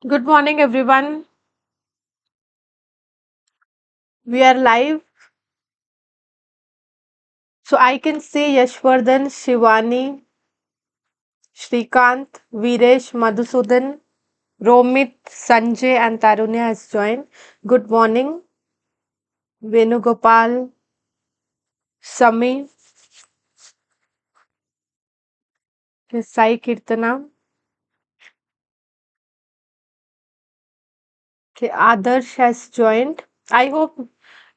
Good morning, everyone. We are live. So I can see Yashvardhan, Shivani, Shrikant, Viresh, Madhusudan, Romit, Sanjay, and Tarunya has joined. Good morning, Venugopal, Sami, Sai Kirtana, okay, Adarsh has joined. I hope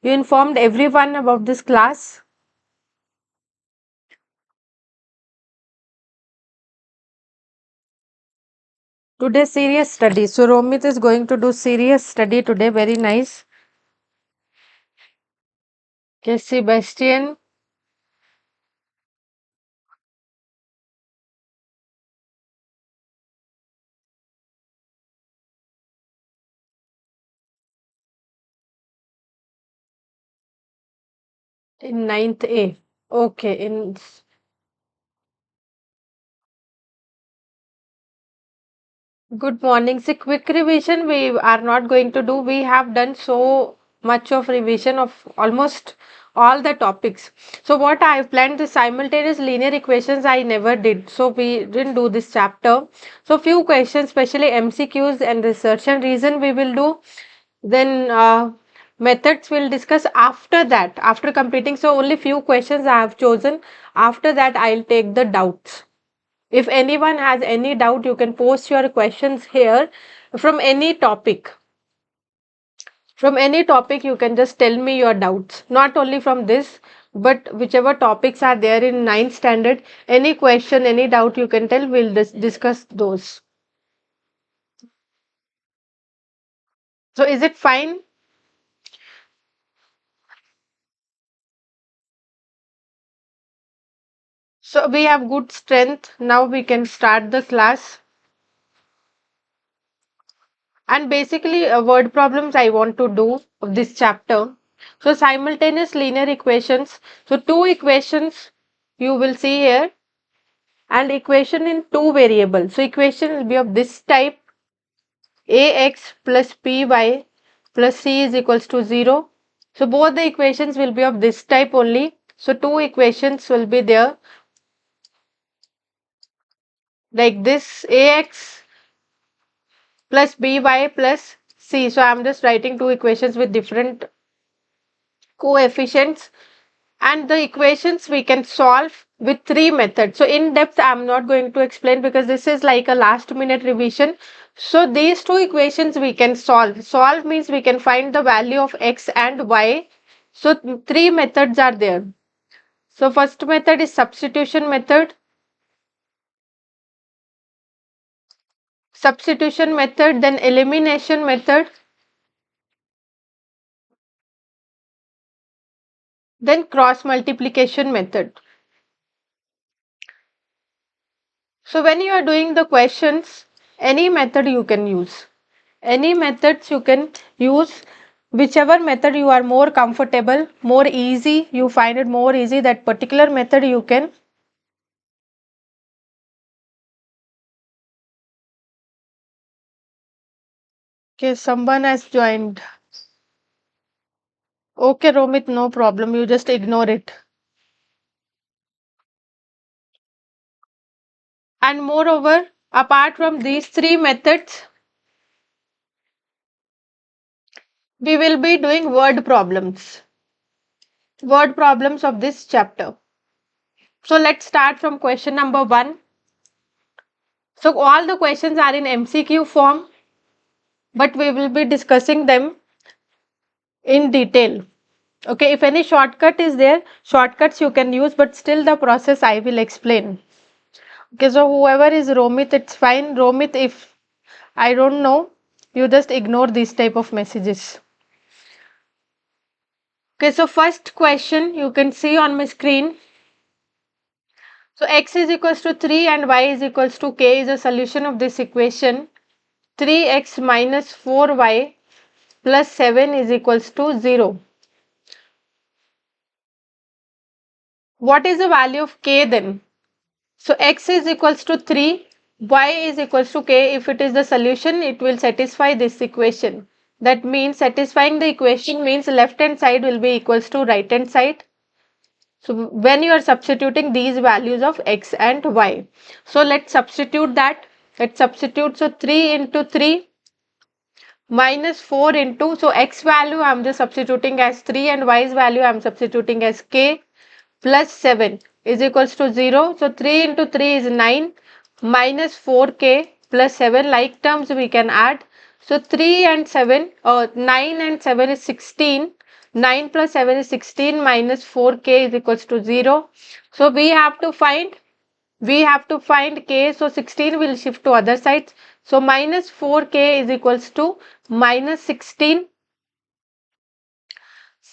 you informed everyone about this class. Today, serious study. So Romit is going to do serious study today. Very nice. Okay, Sebastian. In ninth A. Okay. In good morning. So quick revision we are not going to do. We have done so much of revision of almost all the topics. So what I have planned the simultaneous linear equations I never did. So we didn't do this chapter. So few questions, especially MCQs and research and reason we will do. Then methods we'll discuss after that, after completing. So only few questions I have chosen. After that I'll take the doubts. If anyone has any doubt, you can post your questions here from any topic. From any topic, you can just tell me your doubts. Not only from this, but whichever topics are there in ninth standard, any question, any doubt you can tell, we'll discuss those. So is it fine? So we have good strength. Now we can start the class. And basically, word problems I want to do of this chapter. So simultaneous linear equations. So two equations you will see here and equation in two variables. So equation will be of this type: ax plus by plus c is equals to 0. So both the equations will be of this type only. So two equations will be there like this: ax plus by plus c. So I'm just writing two equations with different coefficients, and the equations we can solve with three methods. So in depth I'm not going to explain because this is like a last minute revision. So these two equations we can solve means we can find the value of x and y. So three methods are there. So first method is substitution method, then elimination method, then cross multiplication method. So when you are doing the questions, any method you can use. Any methods you can use, whichever method you are more comfortable, more easy, you find it more easy, that particular method you can. Okay, someone has joined. Okay, Romit, no problem. You just ignore it. And moreover, apart from these three methods, we will be doing word problems of this chapter. So let's start from question number 1. So all the questions are in MCQ form, but we will be discussing them in detail. Okay, if any shortcut is there, shortcuts you can use, but still the process I will explain. Okay, so whoever is Romit, it's fine. Romit, if I don't know, you just ignore these type of messages. Okay, so first question you can see on my screen. So x is equals to 3 and y is equals to k is a solution of this equation. 3x minus 4y plus 7 is equals to 0. What is the value of k then? So x is equals to 3, y is equals to k. If it is the solution, it will satisfy this equation. That means satisfying the equation means left hand side will be equals to right hand side. So when you are substituting these values of x and y. So let's substitute that. Let's substitute. So 3 into 3 minus 4 into, so x value I am just substituting as 3 and y's value I am substituting as k, plus 7 is equals to 0. So 3 into 3 is 9 minus 4k plus 7, like terms we can add. So 3 and 7 or 9 and 7 is 16. 9 plus 7 is 16 minus 4k is equals to 0. So we have to find k. So 16 will shift to other sides. So minus 4k is equals to minus 16,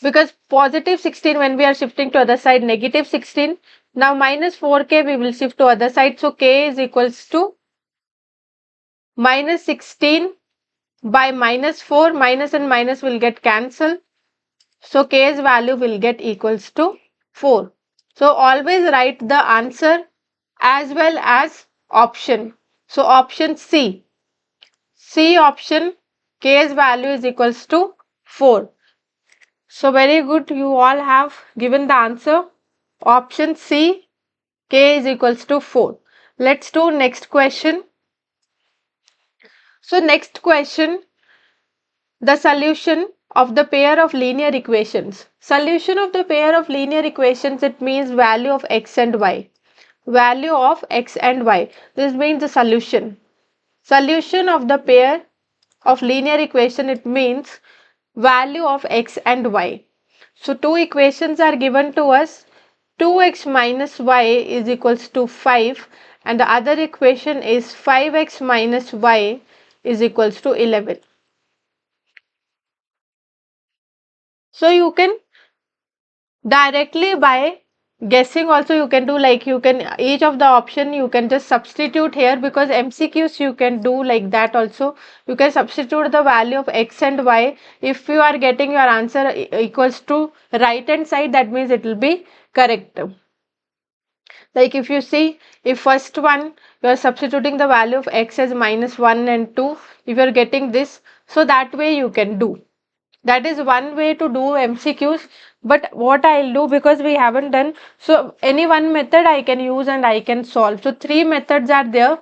because positive 16 when we are shifting to other side, negative 16. Now minus 4k we will shift to other side. So k is equals to minus 16 by minus 4. Minus and minus will get cancelled. So k's value will get equals to 4. So always write the answer as well as option. So option C. C option, k's value is equals to 4. So very good, you all have given the answer. Option C, k is equals to 4. Let's do next question. So next question, the solution of the pair of linear equations. Solution of the pair of linear equations, it means value of x and y. Value of x and y. This means the solution. Solution of the pair of linear equation, it means value of x and y. So two equations are given to us. 2x minus y is equals to 5 and the other equation is 5x minus y is equals to 11. So you can directly by guessing also you can do, like you can each of the option you can just substitute here, because MCQs you can do like that also. You can substitute the value of x and y. If you are getting your answer equals to right hand side, that means it will be correct. Like if you see, if first one you are substituting the value of x as minus 1 and 2, if you are getting this, so that way you can do. That is one way to do MCQs. But what I'll do, because we haven't done, so any one method I can use and I can solve. So three methods are there.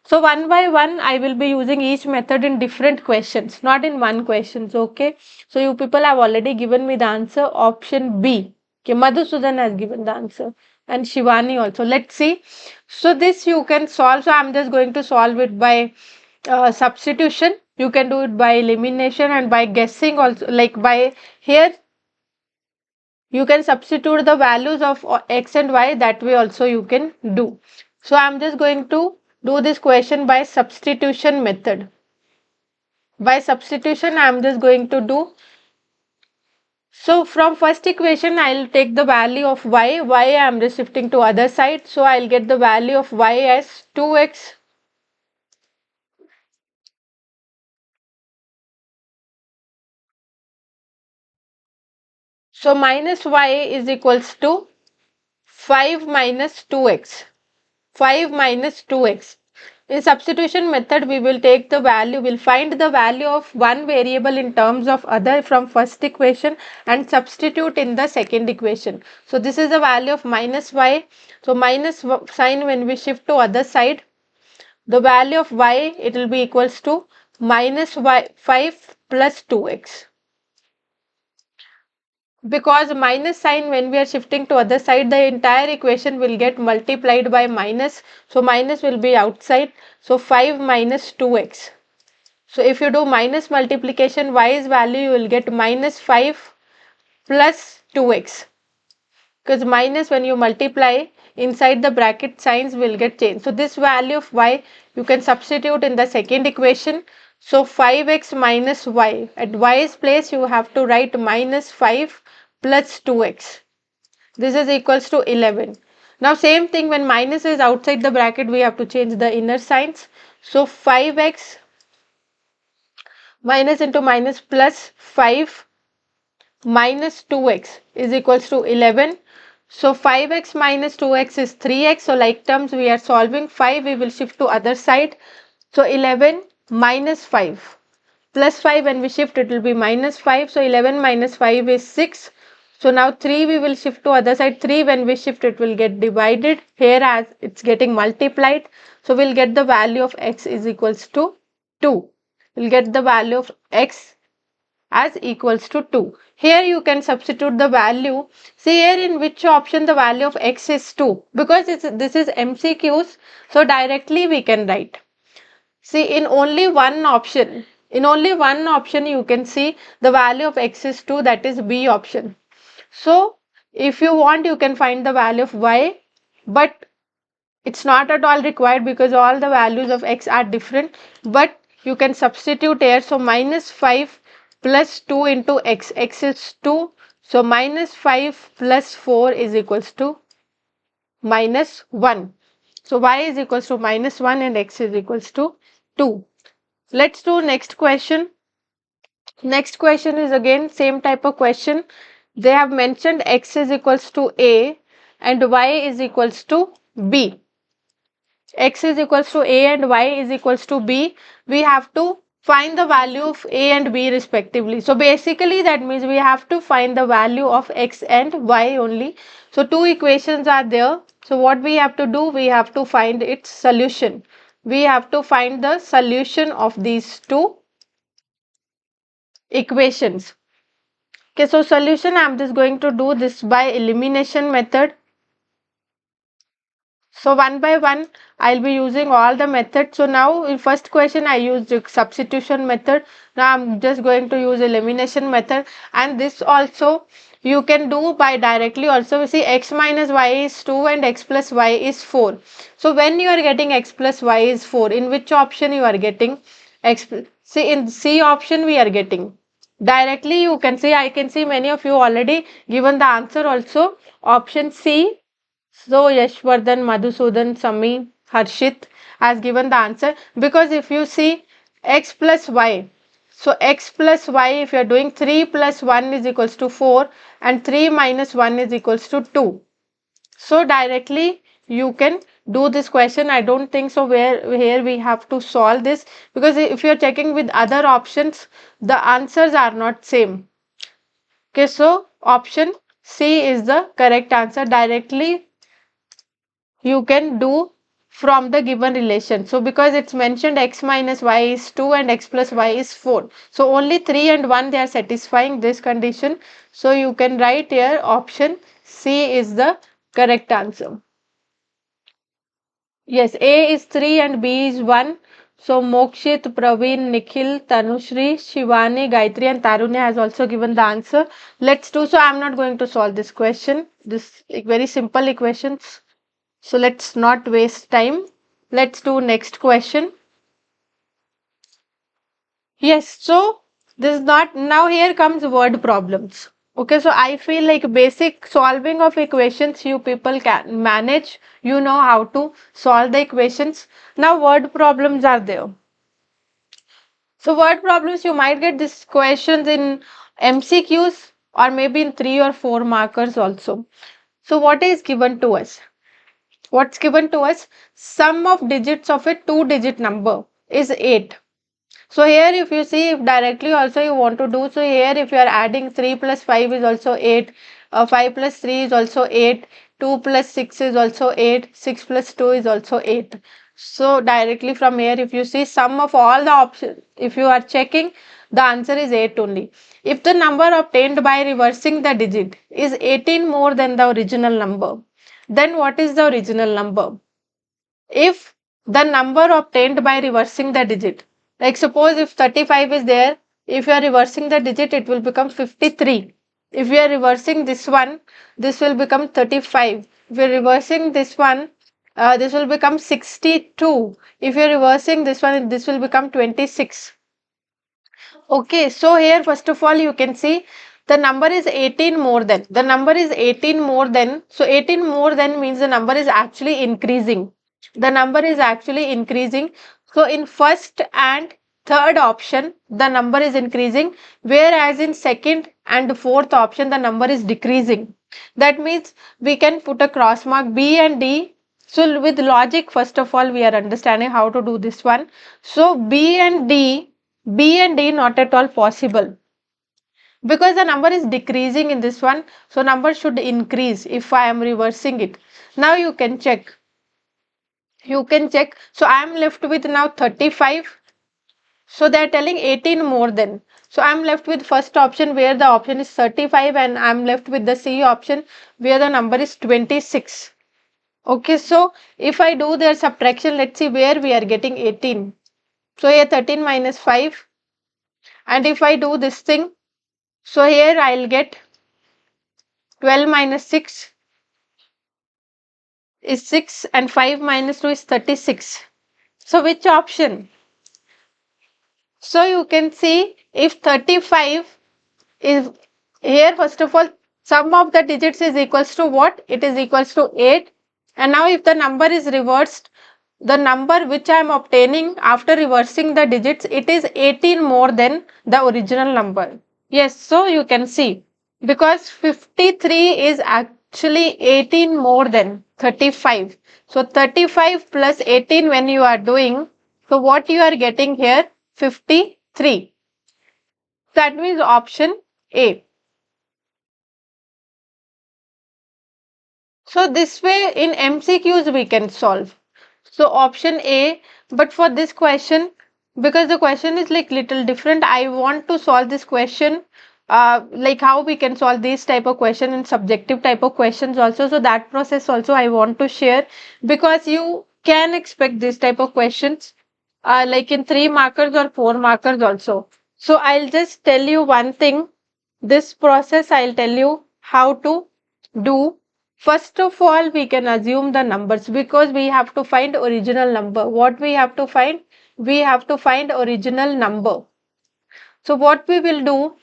So one by one I will be using each method in different questions, not in one questions. Okay. So you people have already given me the answer, option B. Okay, Madhusudan has given the answer and Shivani also. Let's see. So this you can solve. So I'm just going to solve it by substitution. You can do it by elimination and by guessing also, like by here you can substitute the values of x and y, that way also you can do. So I'm just going to do this question by substitution method. By substitution I'm just going to do, so from first equation I'll take the value of y. I'm just shifting to other side, so I'll get the value of y as 2x. So minus y is equals to 5 minus 2x. 5 minus 2x. In substitution method, we will take the value, we'll find the value of one variable in terms of other from first equation and substitute in the second equation. So this is the value of minus y. So minus sign when we shift to other side, the value of y, it will be equals to minus y 5 plus 2x. Because minus sign when we are shifting to other side, the entire equation will get multiplied by minus, so minus will be outside. So 5 minus 2x. So if you do minus multiplication, y's value you will get minus 5 plus 2x, because minus when you multiply inside the bracket signs will get changed. So this value of y you can substitute in the second equation. So 5x minus y, at y's place you have to write minus 5 plus 2x. This is equals to 11. Now same thing, when minus is outside the bracket we have to change the inner signs. So 5x minus into minus plus 5 minus 2x is equals to 11. So 5x minus 2x is 3x. So like terms we are solving. 5 we will shift to other side. So 11 minus 5 plus 5, when we shift it will be minus 5. So 11 minus 5 is 6. So now 3 we will shift to other side. 3 when we shift it will get divided. Here as it's getting multiplied. So we'll get the value of x is equals to 2. We'll get the value of x as equals to 2. Here you can substitute the value. See here in which option the value of x is 2. Because this is MCQs. So directly we can write. See in only one option. In only one option you can see the value of x is 2, that is B option. So if you want you can find the value of y, but it's not at all required because all the values of x are different, but you can substitute here. So minus 5 plus 2 into x, x is 2. So minus 5 plus 4 is equals to minus 1. So y is equals to minus 1 and x is equals to 2. Let's do next question. Next question is again same type of question. They have mentioned x is equals to a and y is equals to b. X is equals to a and y is equals to b. We have to find the value of a and b respectively. So basically that means we have to find the value of x and y only. So two equations are there. So what we have to do, we have to find its solution. We have to find the solution of these two equations. Okay, so solution, I'm just going to do this by elimination method. So one by one I'll be using all the methods. So now in first question I used substitution method. Now I'm just going to use elimination method, and this also you can do by directly also. We see x minus y is 2 and x plus y is 4. So when you are getting x plus y is 4, in which option you are getting x? See in C option we are getting. Directly you can see, I can see many of you already given the answer also. Option C. So Yashvardhan, Madhusudan, Sami, Harshit has given the answer, because if you see x plus y, so x plus y, if you are doing 3 plus 1 is equals to 4 and 3 minus 1 is equals to 2. So directly you can do this question. I don't think so where here we have to solve this, because if you are checking with other options the answers are not same. Okay, so option C is the correct answer. Directly you can do from the given relation. So because it's mentioned x minus y is 2 and x plus y is 4. So only 3 and 1 they are satisfying this condition. So you can write here option C is the correct answer. Yes, A is 3 and B is 1. So Mokshit, Praveen, Nikhil, Tanushri, Shivani, Gayatri and Tarunya has also given the answer. Let's do, so I'm not going to solve this question. This very simple equations. So let's not waste time. Let's do next question. Yes, so this is not, now here comes word problems. Okay, so I feel like basic solving of equations you people can manage. You know how to solve the equations. Now word problems are there. So word problems, you might get these questions in MCQs or maybe in 3 or 4 markers also. So what is given to us? What's given to us? Sum of digits of a 2-digit number is 8. So here if you see, if directly also you want to do, so here if you are adding 3 plus 5 is also 8, 5 plus 3 is also 8, 2 plus 6 is also 8, 6 plus 2 is also 8. So directly from here if you see sum of all the options, if you are checking, the answer is 8 only. If the number obtained by reversing the digit is 18 more than the original number, then what is the original number? If the number obtained by reversing the digit, like suppose if 35 is there, if you are reversing the digit it will become 53. If you are reversing this one, this will become 35. If you are reversing this one, this will become 62. If you are reversing this one, this will become 26. Okay, so here first of all you can see the number is 18 more than. The number is 18 more than. So 18 more than means the number is actually increasing. The number is actually increasing. So in first and third option the number is increasing, whereas in second and fourth option the number is decreasing. That means we can put a cross mark B and D. So with logic, first of all, we are understanding how to do this one. So B and D not at all possible, because the number is decreasing in this one. So number should increase if I am reversing it. Now you can check. So I am left with now 35. So they are telling 18 more than. So I'm left with first option where the option is 35, and I'm left with the C option where the number is 26. Okay, so if I do their subtraction, let's see where we are getting 18. So here 13 minus 5, and if I do this thing, so here I'll get 12 minus 6 is 6, and 5 minus 2 is 36. So which option? So you can see if 35 is here, first of all, sum of the digits is equals to what? It is equals to 8. And now if the number is reversed, the number which I am obtaining after reversing the digits, it is 18 more than the original number. Yes, so you can see, because 53 is actually 18 more than 35. So 35 plus 18 when you are doing, so what you are getting here? 53. That means option A. So this way in MCQs we can solve. So option A, but for this question, because the question is like little different, I want to solve this question like how we can solve this type of question and subjective type of questions also. So that process also I want to share, because you can expect this type of questions like in 3 markers or 4 markers also. So I'll just tell you one thing. This process I'll tell you how to do. First of all, we can assume the numbers, because we have to find original number. What we have to find? We have to find original number. So what we will do,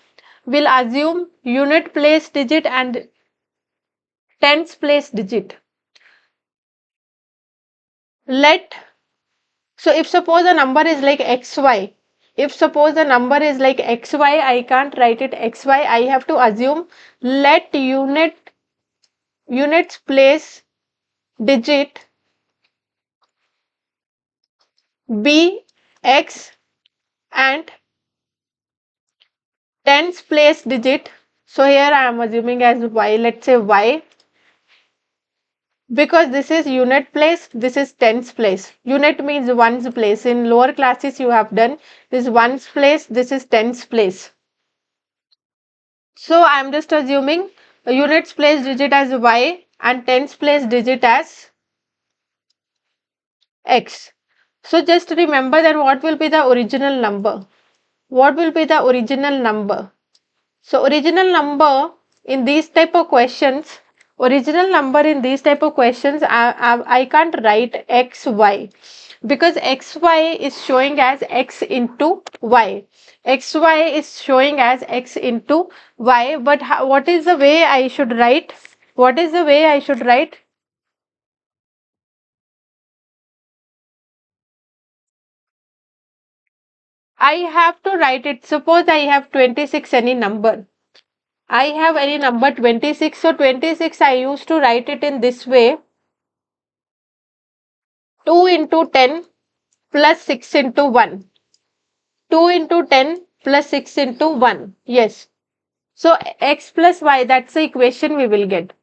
we'll assume unit place digit and tens place digit. So if suppose the number is like xy, if suppose the number is like xy, I can't write it xy, I have to assume let units place digit be x and tens place digit. So here I am assuming as y, let's say y, because this is unit place, this is tens place. Unit means ones place. In lower classes you have done this ones place, this is tens place. So I am just assuming units place digit as y and tens place digit as x. So just remember that what will be the original number? What will be the original number? So original number in these type of questions, I can't write xy, because xy is showing as x into y. Xy is showing as x into y, but what is the way I should write? What is the way I should write? I have to write it. Suppose I have 26, any number. I have any number 26. So 26 I used to write it in this way. 2 into 10 plus 6 into 1. 2 into 10 plus 6 into 1. Yes. So x plus y, that's the equation we will get.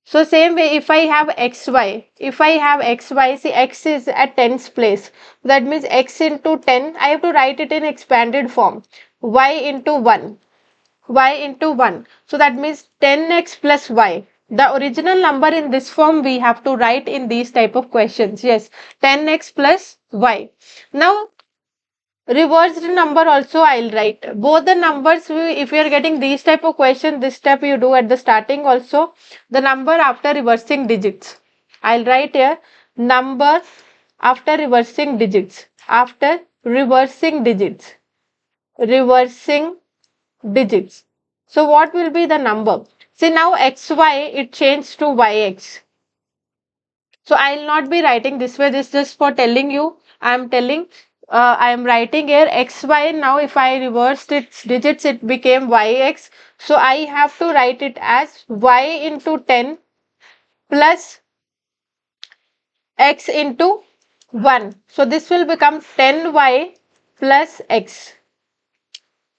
So same way, if I have xy, see x is at tens place. That means x into 10, I have to write it in expanded form. Y into 1. Y into 1. So that means 10x plus y. The original number in this form we have to write in these type of questions. Yes, 10x plus y. Now reversed number also I'll write. Both the numbers, if you are getting these type of question, this step you do at the starting also. The number after reversing digits. I'll write here number after reversing digits. After reversing digits. Reversing digits. So what will be the number? See now xy, it changed to yx. So I'll not be writing this way. This is just for telling you. I am telling I am writing here xy. Now if I reversed its digits, it became yx. So I have to write it as y into 10 plus x into 1. So this will become 10y plus x.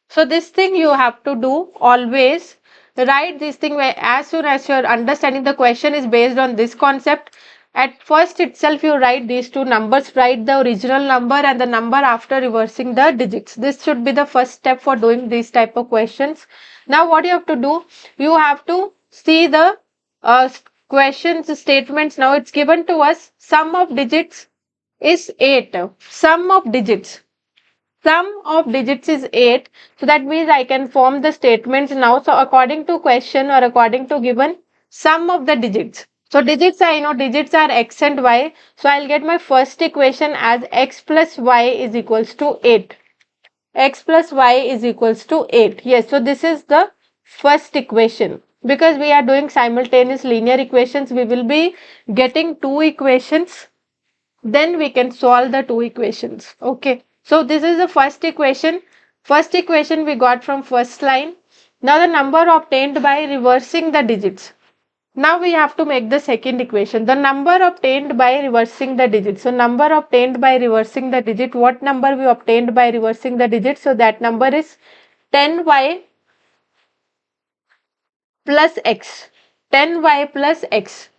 So this thing you have to do always. Write this thing where as soon as you're understanding the question is based on this concept. At first itself you write these two numbers, write the original number and the number after reversing the digits. This should be the first step for doing these type of questions. Now what you have to do, you have to see the questions statements. Now it's given to us sum of digits is 8. Sum of digits is 8. So that means I can form the statements now. So according to question or according to given sum of the digits. So digits, I know digits are x and y. So I'll get my first equation as x plus y is equals to 8. X plus y is equals to 8. Yes, so this is the first equation. Because we are doing simultaneous linear equations, we will be getting two equations, then we can solve the two equations. Okay, so this is the first equation. First equation we got from first line. Now the number obtained by reversing the digits. Now we have to make the second equation, the number obtained by reversing the digits. So number obtained by reversing the digit, what number we obtained by reversing the digit? So that number is 10y plus x. 10y plus x.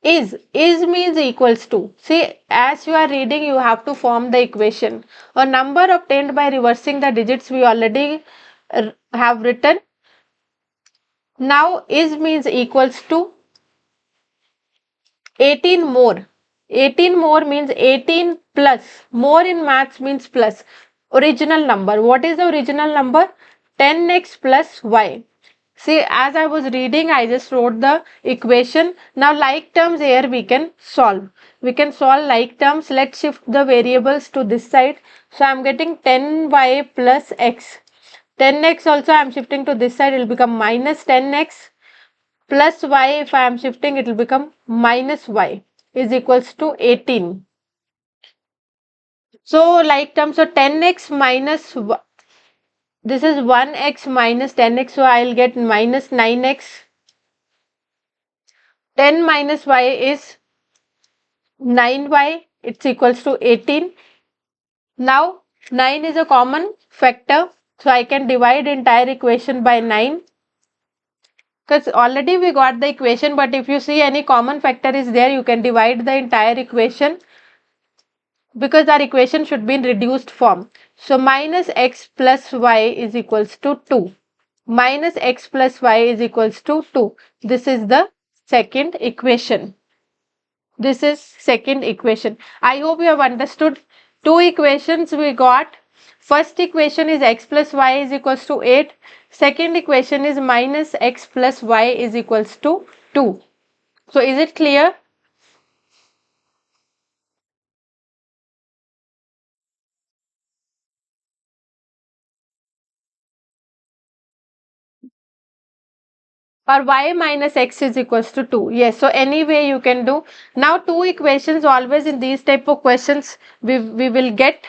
Is means equals to, see, as you are reading you have to form the equation. A number obtained by reversing the digits we already have written. Now is means equals to 18 more. 18 more means 18 plus. More in maths means plus. Original number, what is the original number? 10x plus y. See, as I was reading, I just wrote the equation. Now, like terms here we can solve. We can solve like terms. Let's shift the variables to this side. So, I am getting 10y plus x. 10x also I am shifting to this side. It will become minus 10x plus y. If I am shifting, it will become minus y is equals to 18. So, like terms, so 10x minus this is 1x minus 10x. So, I will get minus 9x. 10 minus y is 9y, it's equals to 18. Now 9 is a common factor, so I can divide entire equation by 9, because already we got the equation, but if you see any common factor is there, you can divide the entire equation, because our equation should be in reduced form. So minus x plus y is equals to 2. Minus x plus y is equals to 2. This is the second equation. This is second equation. I hope you have understood. Two equations we got. First equation is x plus y is equals to 8. Second equation is minus x plus y is equals to 2. So is it clear? Or y minus x is equals to 2. Yes, so any way you can do. Now two equations always in these type of questions we will get.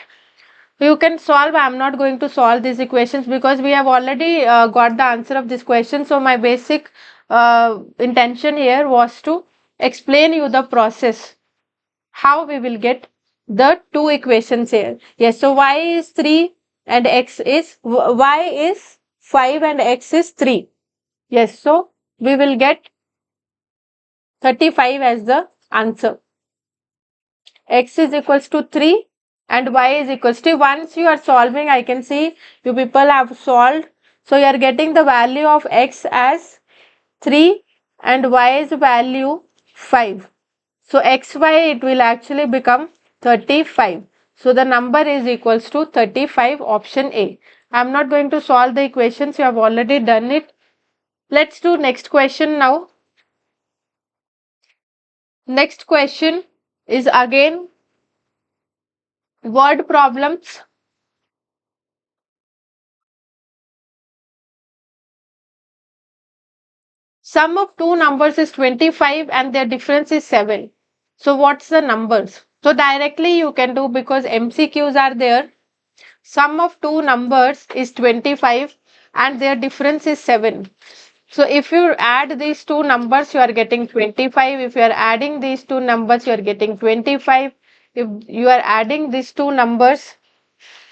You can solve. I am not going to solve these equations because we have already got the answer of this question. So my basic intention here was to explain you the process, how we will get the two equations here. Yes, so y is 3 and x is, y is 5 and x is 3. Yes, so we will get 35 as the answer. X is equals to 3 and y is equals to, once you are solving, I can see you people have solved. So you are getting the value of x as 3 and y's value 5. So xy, it will actually become 35. So the number is equals to 35, option A. I am not going to solve the equations, you have already done it. Let's do next question now. Next question is again word problems. Sum of two numbers is 25 and their difference is 7. So what's the numbers? So directly you can do, because MCQs are there. Sum of two numbers is 25 and their difference is 7. So if you add these two numbers, you are getting 25. If you are adding these two numbers, you are getting 25. If you are adding these two numbers,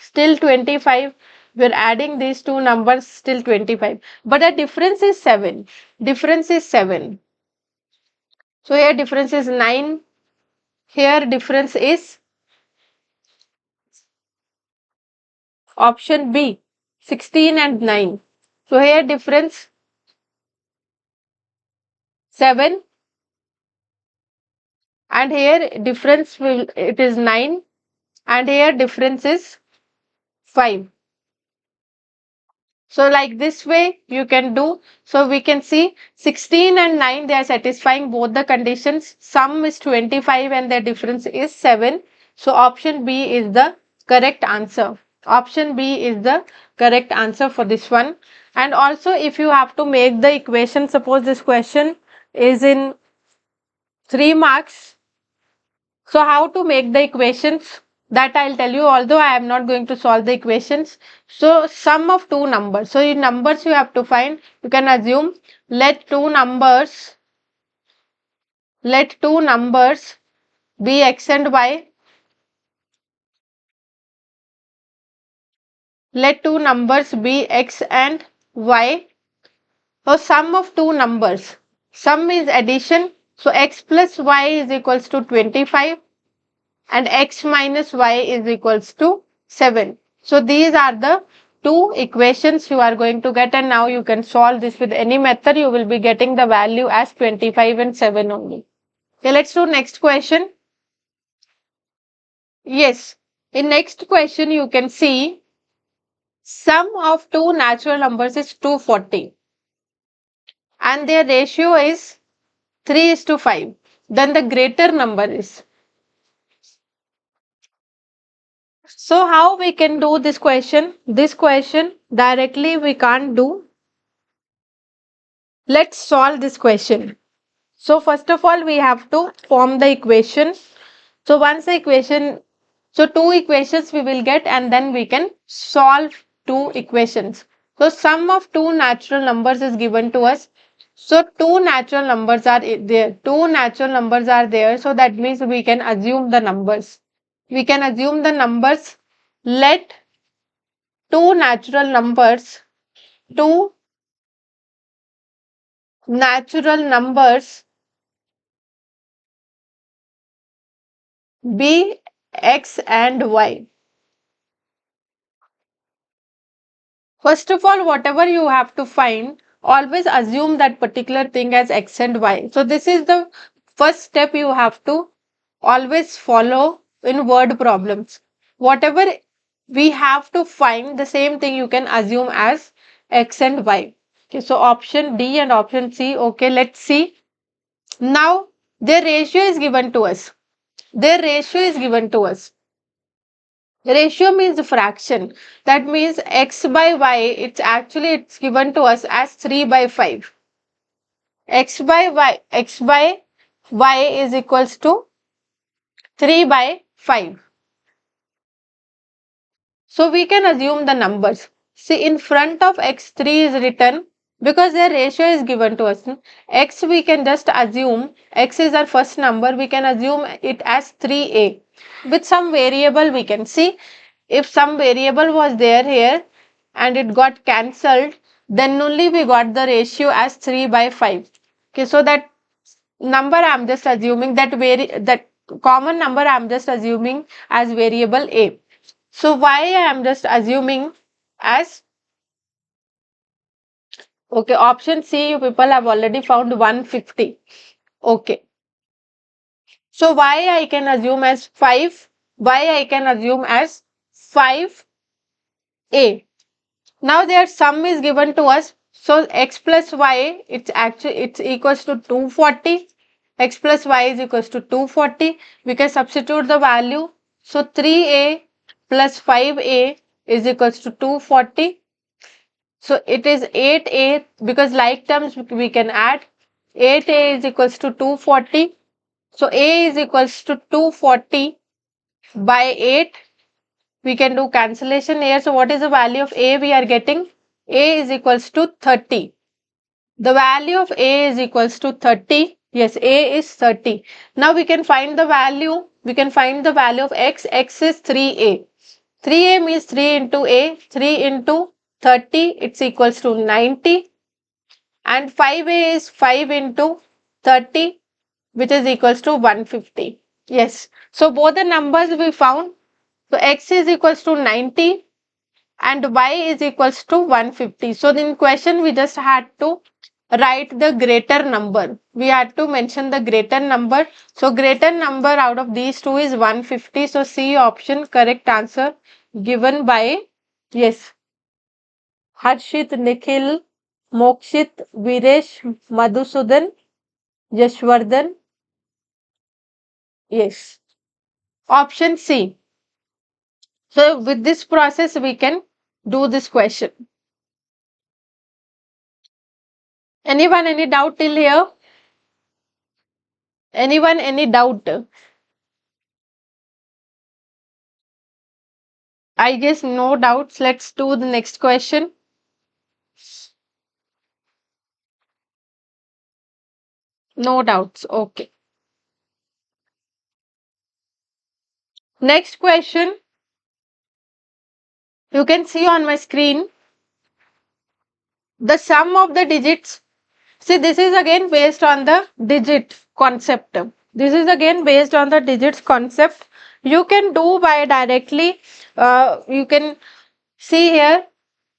still 25. We're adding these two numbers, still 25. But the difference is 7. Difference is 7. So here difference is 9. Here difference is option B, 16 and 9. So here difference 7 and here difference will, it is 9 and here difference is 5. So like this way you can do. So we can see 16 and 9, they are satisfying both the conditions. Sum is 25 and the difference is 7. So option B is the correct answer. Option B is the correct answer for this one. And also if you have to make the equation, suppose this question is in 3 marks. So how to make the equations, that I'll tell you, although I am not going to solve the equations. So sum of two numbers. So in numbers you have to find, you can assume let two numbers be x and y. Let two numbers be x and y. So sum of two numbers. Sum is addition. So x plus y is equals to 25. And x minus y is equals to 7. So these are the two equations you are going to get, and now you can solve this with any method. You will be getting the value as 25 and 7 only. Okay, let's do next question. Yes, in next question you can see sum of two natural numbers is 240 and their ratio is 3:5. Then the greater number is. So how we can do this question? This question directly we can't do. Let's solve this question. So first of all, we have to form the equation. So once the equation, so two equations we will get and then we can solve two equations. So sum of two natural numbers is given to us. So two natural numbers are there. Two natural numbers are there. So that means we can assume the numbers. We can assume the numbers. Let two natural numbers, two natural numbers be x and y. First of all, whatever you have to find, always assume that particular thing as x and y. So this is the first step you have to always follow in word problems. Whatever we have to find, the same thing you can assume as x and y. Okay, so option D and option C. Okay, let's see. Now their ratio is given to us. Their ratio is given to us. Ratio means fraction. That means x by y, it's given to us as 3 by 5. X by y is equals to 3 by 5. So we can assume the numbers. See, in front of x3 is written because their ratio is given to us. X we can just assume, x is our first number, we can assume it as 3a. With some variable we can see, if some variable was there here and it got cancelled, then only we got the ratio as 3 by 5. Okay, so that number I am just assuming, that common number I am just assuming as variable a. So y I am just assuming as, okay, option C, you people have already found 150. Okay. So y I can assume as 5, y I can assume as 5a. Now their sum is given to us. So x plus y, it's equals to 240. X plus y is equals to 240. We can substitute the value. So 3a plus 5a is equals to 240. So it is 8a, because like terms we can add. 8a is equals to 240. So A is equals to 240 by 8. We can do cancellation here. So what is the value of A we are getting? A is equals to 30. The value of A is equals to 30. Yes, A is 30. Now we can find the value. We can find the value of X. X is 3A. 3A means 3 into A. 3 into 30. It's equals to 90. And 5A is 5 into 30, which is equals to 150. Yes. So both the numbers we found. So X is equals to 90 and Y is equals to 150. So in question we just had to write the greater number. We had to mention the greater number. So greater number out of these two is 150. So C option, correct answer given by, yes, Harshit, Nikhil, Mokshit, Viresh, Madhusudan, Yashwardhan. Yes. Option C. So with this process we can do this question. Anyone any doubt till here? Anyone any doubt? I guess no doubts. Let's do the next question. No doubts. Okay. Next question. You can see on my screen the sum of the digits. See, this is again based on the digit concept. This is again based on the digits concept. You can do by directly. You can see here.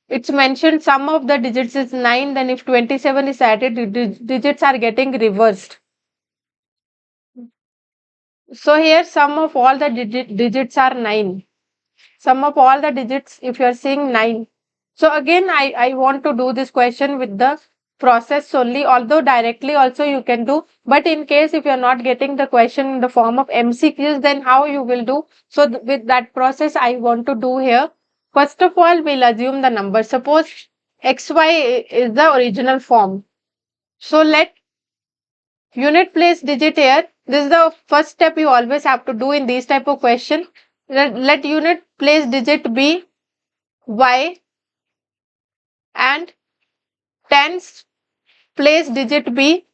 It's mentioned sum of the digits is 9. Then if 27 is added, digits are getting reversed. So here sum of all the digits are 9. Sum of all the digits, if you are seeing 9. So again, I want to do this question with the process only, although directly also you can do. But in case if you are not getting the question in the form of MCQs, then how you will do? So with that process, I want to do here. First of all, we'll assume the number. Suppose XY is the original form. So let unit place digit here. This is the first step you always have to do in these type of question. Let unit place digit be Y and tens place digit be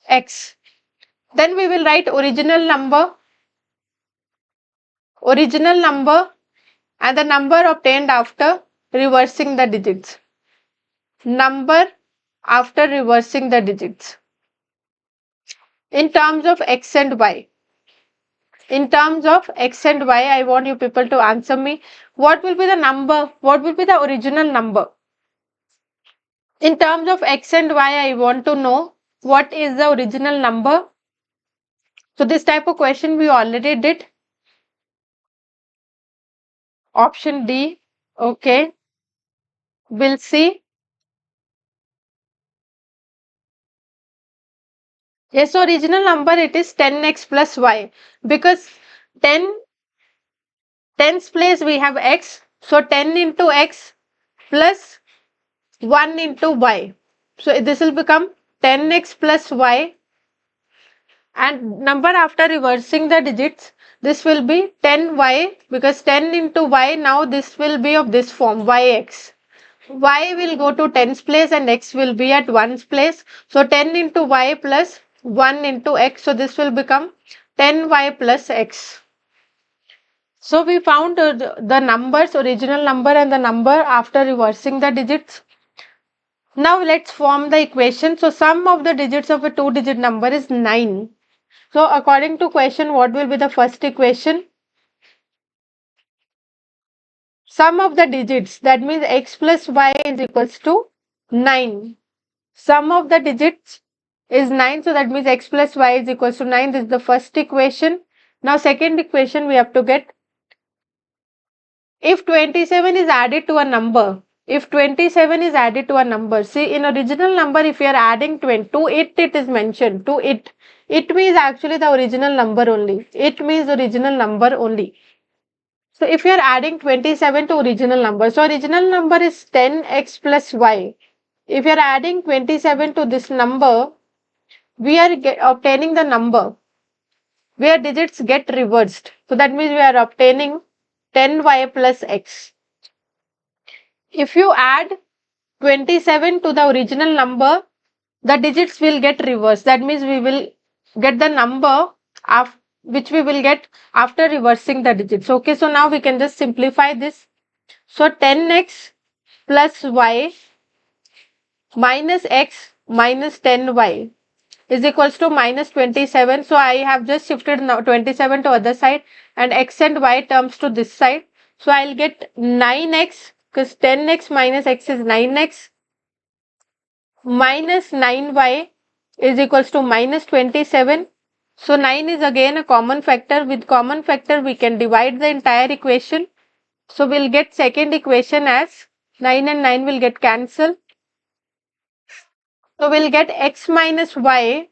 X. Then we will write original number and the number obtained after reversing the digits. Number after reversing the digits. In terms of X and Y. In terms of X and Y, I want you people to answer me. What will be the number? What will be the original number? In terms of X and Y, I want to know what is the original number. So this type of question we already did. Option D. Okay. We'll see. Yes, so original number it is 10x plus y because 10 tens place we have x. So 10 into x plus 1 into y. So this will become 10x plus y and number after reversing the digits this will be 10y because 10 into y now this will be of this form yx. Y will go to tens place and x will be at ones place. So 10 into y plus 1 into x. So this will become 10y plus x. So we found the numbers, original number and the number after reversing the digits. Now let's form the equation. So sum of the digits of a two-digit number is 9. So according to question, what will be the first equation? Sum of the digits, that means x plus y is equals to 9. Sum of the digits is 9. So that means x plus y is equals to 9. This is the first equation. Now second equation we have to get. If 27 is added to a number, if 27 is added to a number, see in original number if you are adding 20 to it is mentioned to it. It means actually the original number only. It means original number only. So if you are adding 27 to original number, so original number is 10x plus y. If you are adding 27 to this number, we are obtaining the number where digits get reversed. So that means we are obtaining 10y plus x. If you add 27 to the original number, the digits will get reversed. That means we will get the number which we will get after reversing the digits. Okay, so now we can just simplify this. So 10x plus y minus x minus 10y is equals to minus 27. So I have just shifted now 27 to other side and x and y terms to this side. So I'll get 9x because 10x minus x is 9x minus 9y is equals to minus 27. So 9 is again a common factor. With common factor we can divide the entire equation. So we'll get second equation as 9 and 9 will get cancelled. So we'll get x minus y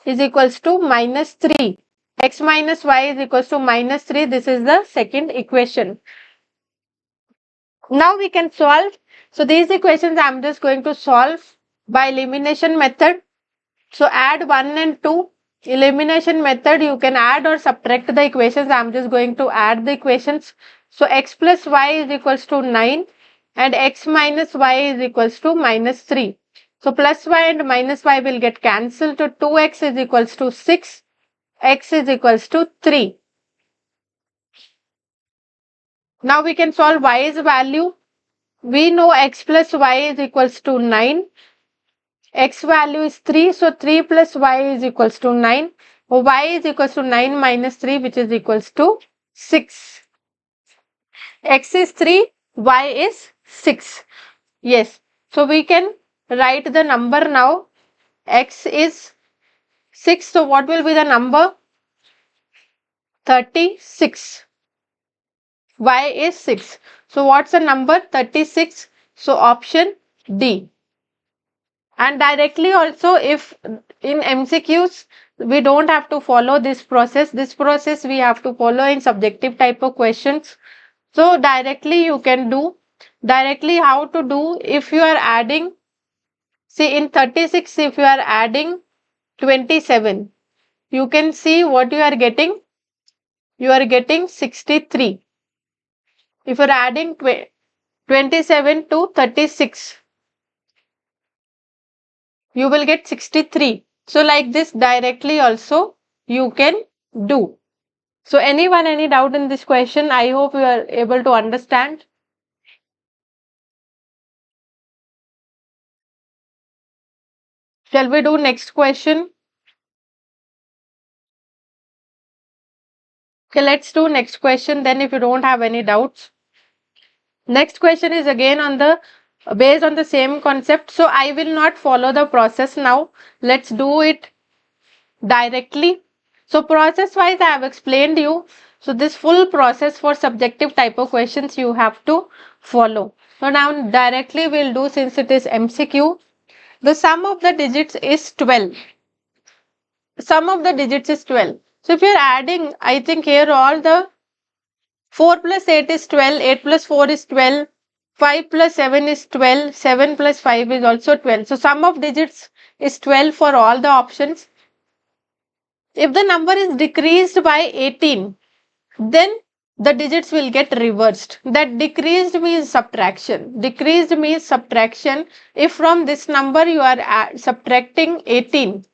is equals to minus 3. X minus y is equals to minus 3. This is the second equation. Now we can solve. So these equations I am just going to solve by elimination method. So add 1 and 2. Elimination method, you can add or subtract the equations. I am just going to add the equations. So x plus y is equals to 9 and x minus y is equals to minus 3. So plus y and minus y will get cancelled. So 2x is equals to 6. X is equals to 3. Now we can solve y's value. We know x plus y is equals to 9. X value is 3. So 3 plus y is equals to 9. Y is equals to 9 minus 3, which is equals to 6. X is 3. Y is 6. Yes. So we can write the number now. X is 6. So what will be the number? 36. Y is 6. So what's the number? 36. So option D. And directly also, if in MCQs we don't have to follow this process we have to follow in subjective type of questions. So directly you can do. Directly how to do? If you are adding, see in 36, if you are adding 27, you can see what you are getting. You are getting 63. If you are adding 27 to 36, you will get 63. So like this directly also you can do. So anyone, any doubt in this question? I hope you are able to understand. Shall we do next question? Okay, let's do next question then if you don't have any doubts. Next question is again on the based on the same concept. So I will not follow the process now. Let's do it directly. So process wise I have explained you. So this full process for subjective type of questions you have to follow. So now directly we'll do, since it is MCQ. The sum of the digits is 12. Sum of the digits is 12. So if you're adding, I think here all the 4 plus 8 is 12, 8 plus 4 is 12, 5 plus 7 is 12, 7 plus 5 is also 12. So sum of digits is 12 for all the options. If the number is decreased by 18, then the digits will get reversed. That decreased means subtraction. Decreased means subtraction. If from this number you are subtracting 18,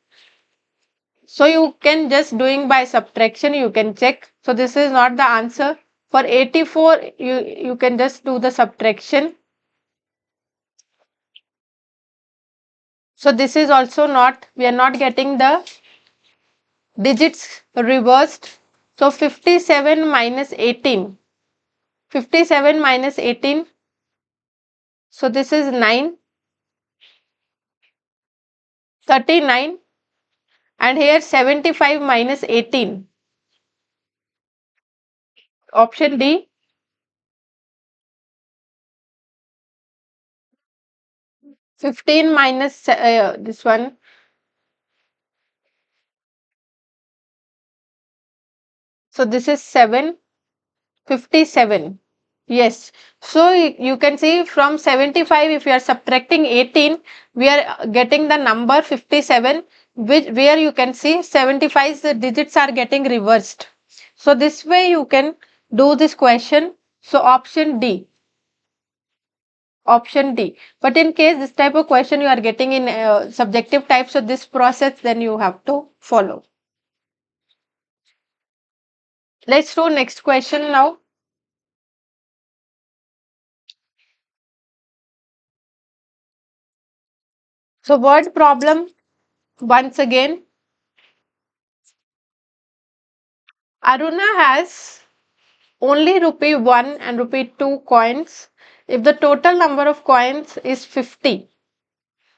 so you can just doing by subtraction, you can check. So this is not the answer. For 84, you can just do the subtraction. So this is also not, we are not getting the digits reversed. So 57 minus 18. 57 minus 18. So this is 9. 39. And here 75 minus 18. Option D. 15 minus this one. So this is 7. 57. Yes. So you can see from 75, if you are subtracting 18, we are getting the number 57. where you can see 75 the digits are getting reversed. So this way you can do this question. So option D. Option D. But in case this type of question you are getting in subjective type, so this process then you have to follow. Let's do next question now. So word problem once again. Aruna has only rupee 1 and rupee 2 coins. If the total number of coins is 50,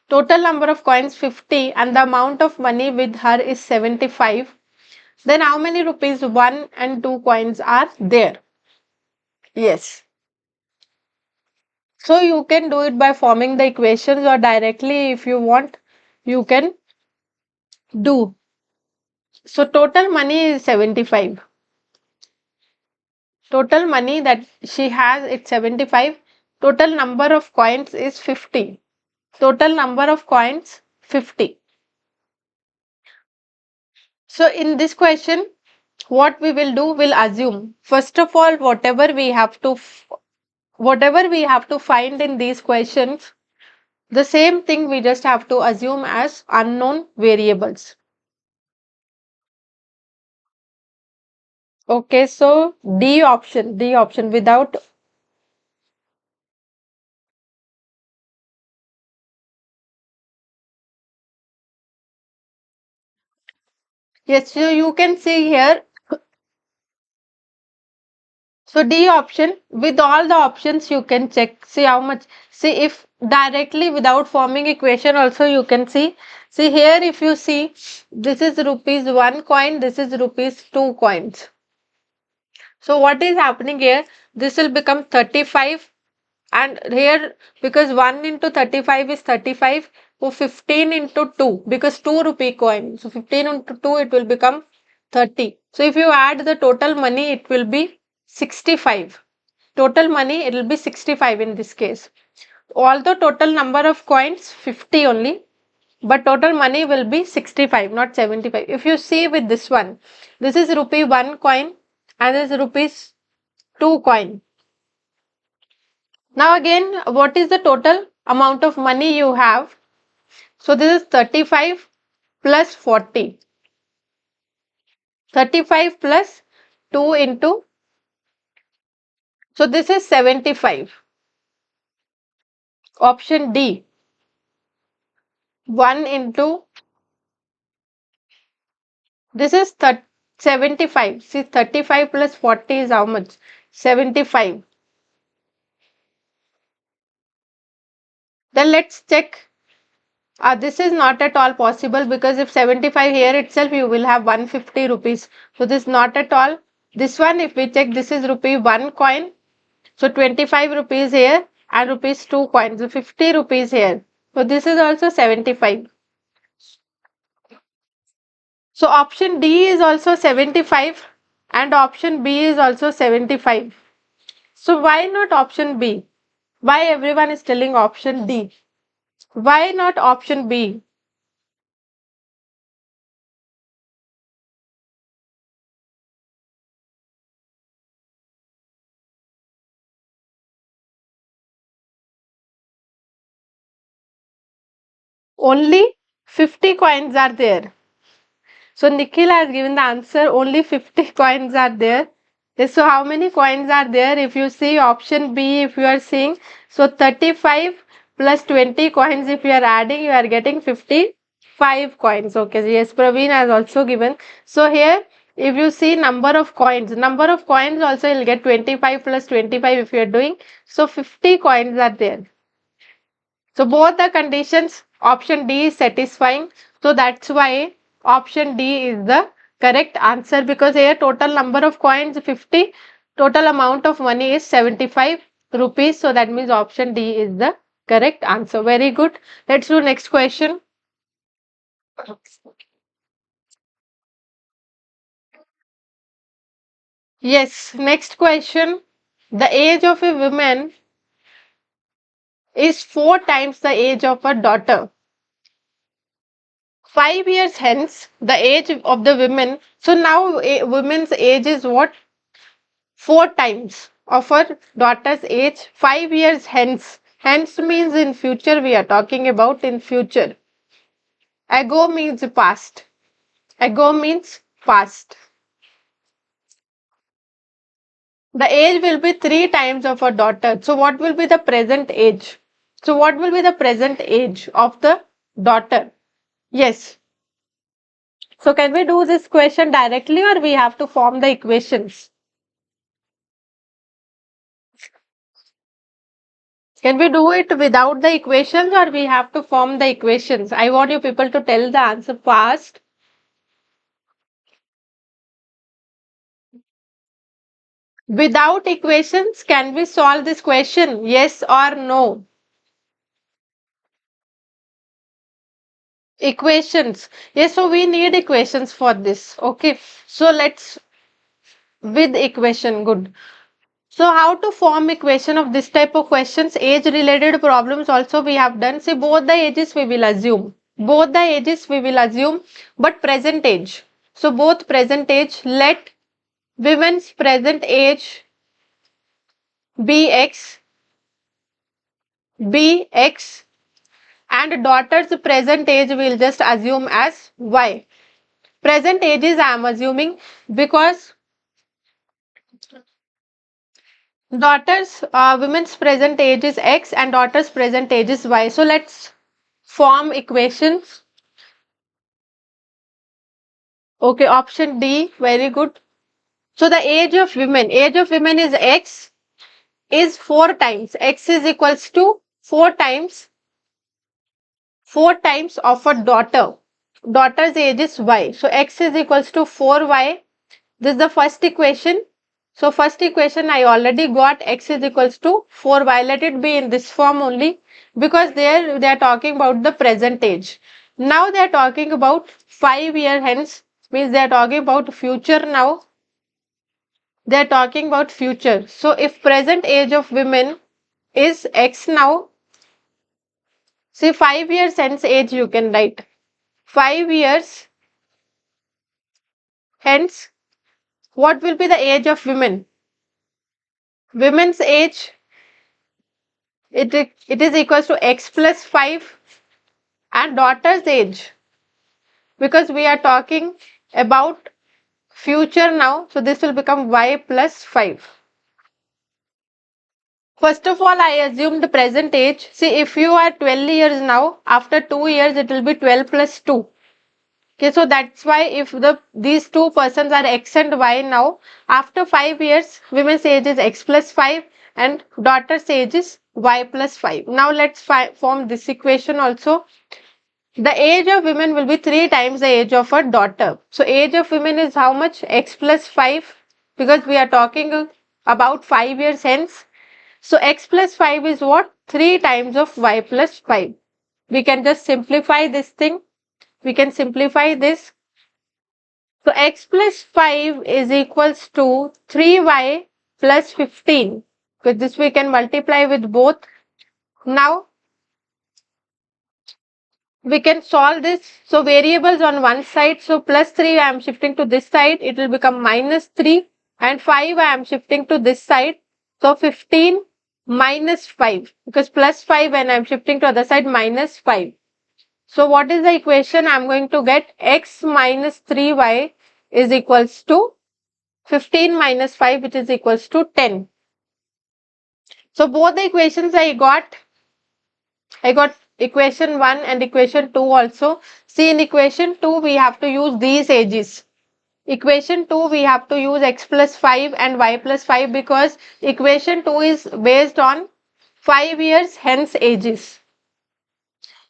total number of coins 50 and the amount of money with her is 75, then how many rupees 1 and 2 coins are there? Yes. So you can do it by forming the equations, or directly if you want you can do. So total money is 75. Total money that she has is 75. Total number of coins is 50. Total number of coins 50. So in this question, what we will do, we'll assume first of all whatever we have to find in these questions, the same thing we just have to assume as unknown variables. Okay, so D option without. Yes, so you can see here. So D option, with all the options you can check, see how much, see if directly without forming equation also you can see. See here, if you see, this is rupees 1 coin, this is rupees 2 coins. So what is happening here? This will become 35, and here because 1 into 35 is 35, so 15 into 2, because 2 rupee coin, so 15 into 2 it will become 30. So if you add the total money it will be 65. Total money it will be 65 in this case. Although total number of coins 50 only, but total money will be 65, not 75. If you see with this one, this is rupee 1 coin and this is rupees 2 coin. Now again, what is the total amount of money you have? So this is 35 plus 40. 35 plus 2 into, so this is 75. Option D. 1 into, this is 75. See, 35 plus 40 is how much? 75. Then let's check. This is not at all possible, because if 75 here itself you will have 150 rupees. So this is not at all. This one, if we check, this is rupee 1 coin. So 25 rupees here and rupees 2 coins. So 50 rupees here. So this is also 75. So option D is also 75 and option B is also 75. So why not option B? Why everyone is telling option D? Why not option B? Only 50 coins are there. So Nikhil has given the answer, only 50 coins are there. Yes, so how many coins are there? If you see option B, if you are seeing, so 35 plus 20 coins, if you are adding, you are getting 55 coins. Okay, yes, Praveen has also given. So here, if you see number of coins also you'll get 25 plus 25 if you are doing. So 50 coins are there. So both the conditions, option D is satisfying. So that's why option D is the correct answer, because here total number of coins 50, total amount of money is 75 rupees. So that means option D is the correct answer. Very good. Let's do next question. Yes, next question. The age of a woman is 4 times the age of a daughter. 5 years hence, the age of the women. So now women's age is what? 4 times of her daughter's age. 5 years hence. Hence means in future, we are talking about in future. Ago means past. Ago means past. The age will be 3 times of a daughter. So what will be the present age? So what will be the present age of the daughter? Yes. So can we do this question directly or we have to form the equations? Can we do it without the equations or we have to form the equations? I want you people to tell the answer fast. Without equations, can we solve this question? Yes or no? Equations. Yes, so we need equations for this. Okay, so let's with equation. Good. So how to form equation of this type of questions? Age related problems also we have done. See, both the ages we will assume. Both the ages we will assume, but present age. So both present age. Let women's present age be x, and daughter's present age we'll just assume as y. Present ages I am assuming because daughter's women's present age is x and daughter's present age is y. So let's form equations. Okay, option D, very good. So the age of women is x, is 4 times. X is equals to 4 times of a daughter. Daughter's age is y. So x is equals to 4y. This is the first equation. So first equation I already got, x is equals to 4y. Let it be in this form only because there they are talking about the present age. Now they are talking about 5 year hence, means they are talking about future now. They are talking about future. So if present age of women is x now, see 5 years hence age you can write. 5 years hence, what will be the age of women? Women's age, it is equals to x plus 5, and daughter's age, because we are talking about future now, so this will become y plus 5. First of all, I assume the present age. See, if you are 12 years now, after 2 years it will be 12 plus 2. Okay, so that's why if these two persons are x and y now, after 5 years, women's age is x plus 5 and daughter's age is y plus 5. Now let's form this equation also. The age of women will be 3 times the age of a daughter. So age of women is how much? X plus 5, because we are talking about 5 years hence. So x plus 5 is what? 3 times of y plus 5. We can just simplify this thing. We can simplify this. So x plus 5 is equals to 3y plus 15. With this we can multiply with both. Now we can solve this. So variables on one side. So plus 3 I am shifting to this side. It will become minus 3. And 5 I am shifting to this side. So 15 minus 5. Because plus 5 when I am shifting to other side minus 5. So what is the equation? I am going to get x minus 3y is equals to 15 minus 5, which is equals to 10. So both the equations I got equation 1 and equation 2 also. See, in equation 2 we have to use these ages. Equation 2 we have to use x plus 5 and y plus 5 because equation 2 is based on 5 years hence ages.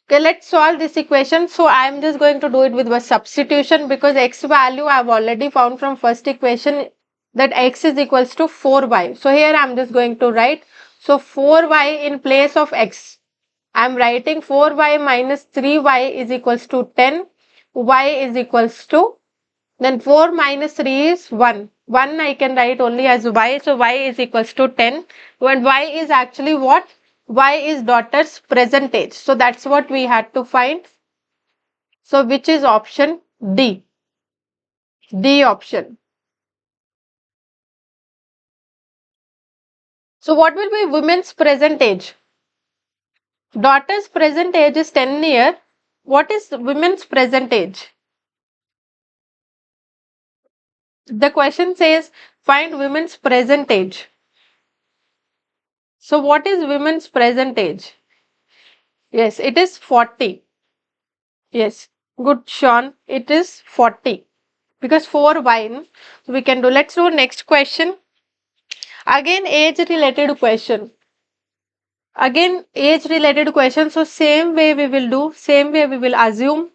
Okay, let's solve this equation. So I am just going to do it with a substitution because x value I have already found from first equation that x is equals to 4y. So here I am just going to write. So 4y in place of x. I am writing 4y minus 3y is equals to 10. Y is equals to, then 4 minus 3 is 1. 1 I can write only as y. So y is equals to 10. When y is actually what? Y is daughter's present age. So that's what we had to find. So which is option D? D option. So what will be women's present age? Daughter's present age is 10 year. What is women's present age? The question says find women's present age. So what is women's present age? Yes, it is 40. Yes, good Sean. It is 40 because 4 wine. We can do. Let's do next question. Again, age related question. Again, age related question. So same way we will do. Same way we will assume.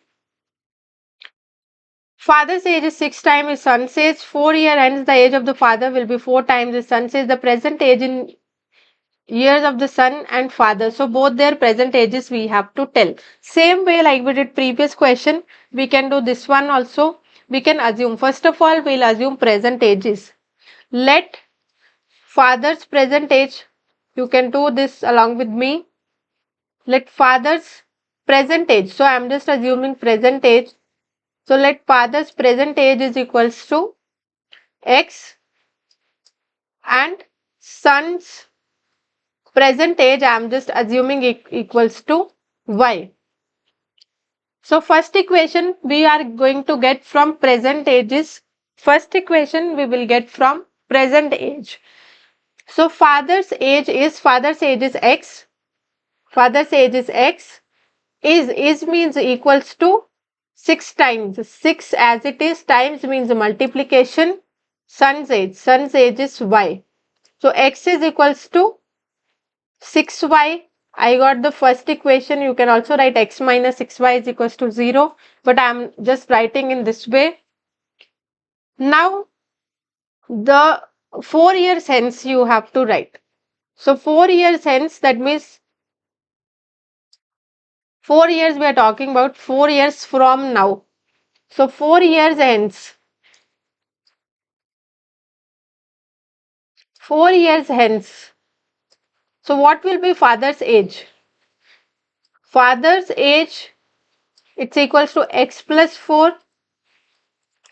Father's age is 6 times his son's age. 4 year ends the age of the father will be 4 times his son's age. The present age in years of the son and father. So both their present ages we have to tell. Same way like we did previous question, we can do this one also. We can assume. First of all, we'll assume present ages. Let father's present age, you can do this along with me. Let father's present age. So I'm just assuming present age. So let father's present age is equals to X and son's present age I am just assuming equals to Y. So first equation we are going to get from present ages. First equation we will get from present age. So father's age is X. Father's age is X. Is means equals to 6 times. 6 as it is times means multiplication. Son's age is Y. So X is equals to 6y. I got the first equation. You can also write x minus 6y is equals to 0. But I am just writing in this way. Now, the 4 years hence you have to write. So, 4 years hence, that means 4 years we are talking about 4 years from now. So, 4 years hence. 4 years hence. So, what will be father's age? Father's age, it's equals to x plus 4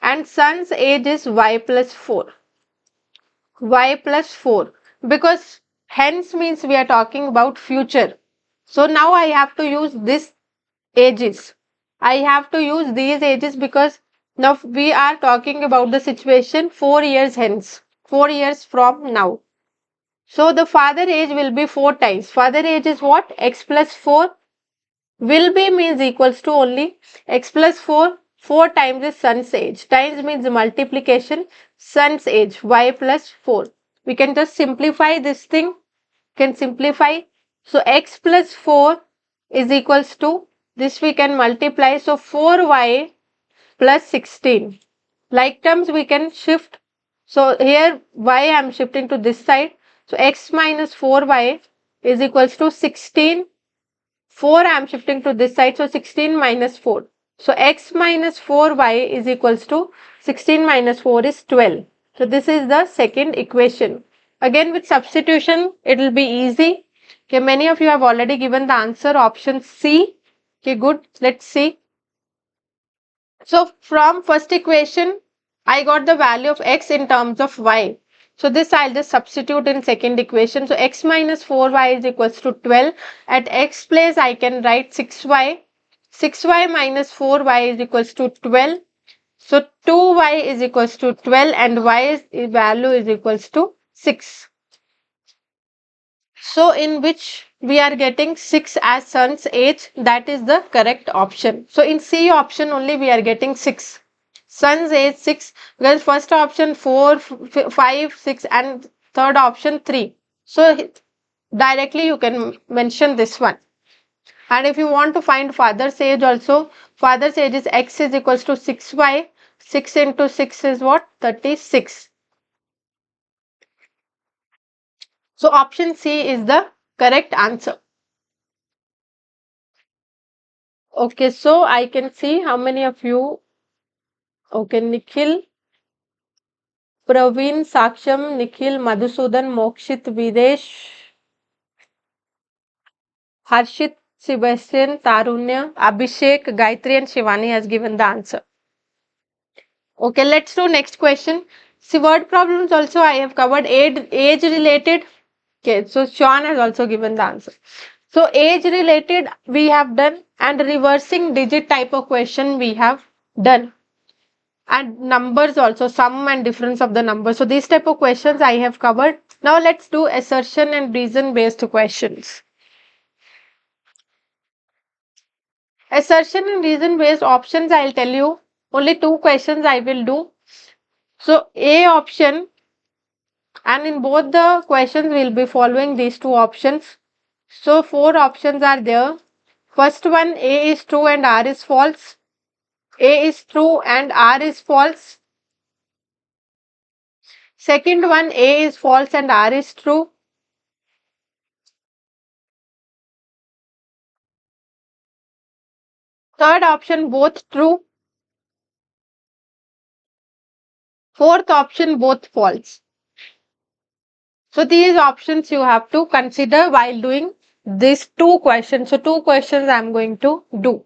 and son's age is y plus 4. Y plus 4 because hence means we are talking about future. So now I have to use this ages. I have to use these ages because now we are talking about the situation 4 years hence, 4 years from now. So the father age will be 4 times. Father age is what? X plus 4 will be means equals to only x plus 4. 4 times is son's age. Times means multiplication. Son's age y plus 4. We can just simplify this thing. Can simplify. So x plus 4 is equals to this we can multiply. So 4y plus 16. Like terms we can shift. So here y I am shifting to this side. So x minus 4y is equals to 16. 4 I am shifting to this side. So 16 minus 4. So x minus 4y is equals to 16 minus 4 is 12. So this is the second equation. Again with substitution it will be easy. Okay, many of you have already given the answer option C. Okay, good. Let's see. So from first equation I got the value of x in terms of y. So this I'll just substitute in second equation. So x minus 4y is equals to 12. At x place I can write 6y. 6y minus 4y is equals to 12. So 2y is equals to 12 and y value is equals to 6. So in which we are getting 6 as son's age, that is the correct option. So in C option only we are getting 6. Son's age 6 because first option 4, 5, 6 and third option 3. So directly you can mention this one. And if you want to find father's age also, father's age is x is equals to 6y. 6 into 6 is what? 36. So option C is the correct answer. Okay, so I can see how many of you. Okay, Nikhil, Praveen, Saksham, Nikhil, Madhusudan, Mokshit, Videsh, Harshit, Sebastian, Tarunya, Abhishek, Gayatri and Shivani has given the answer. Okay, let's do next question. See, word problems also I have covered. Age related. Okay, so Sean has also given the answer. So age related we have done, and reversing digit type of question we have done. And numbers also, sum and difference of the numbers. So these type of questions I have covered. Now let's do assertion and reason based questions. Assertion and reason based options I'll tell you. Only two questions I will do. So A option, and in both the questions we'll be following these two options. So four options are there. First one, A is true and R is false. A is true and R is false. Second one, A is false and R is true. Third option, both true. Fourth option, both false. So these options you have to consider while doing these two questions. So two questions I am going to do.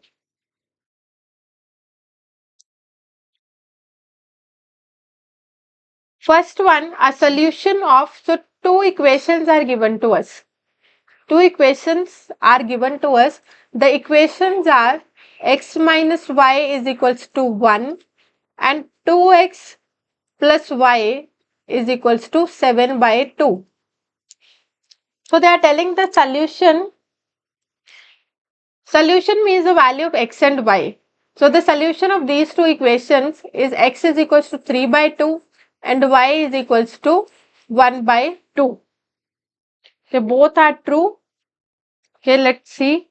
First one, a solution of, so two equations are given to us. Two equations are given to us. The equations are x minus y is equals to 1 and 2x plus y is equals to 7 by 2. So they are telling the solution. Solution means the value of x and y. So the solution of these two equations is x is equals to 3 by 2 and y is equals to 1 by 2. So both are true. Okay, let's see.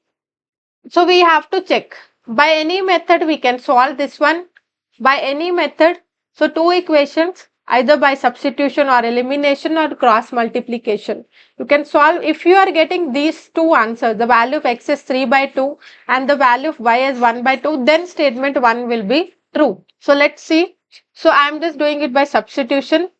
So we have to check. By any method we can solve this one. By any method. So two equations, either by substitution or elimination or cross multiplication. You can solve. If you are getting these two answers, the value of x is 3 by 2 and the value of y is 1 by 2, then statement 1 will be true. So let's see. So I am just doing it by substitution.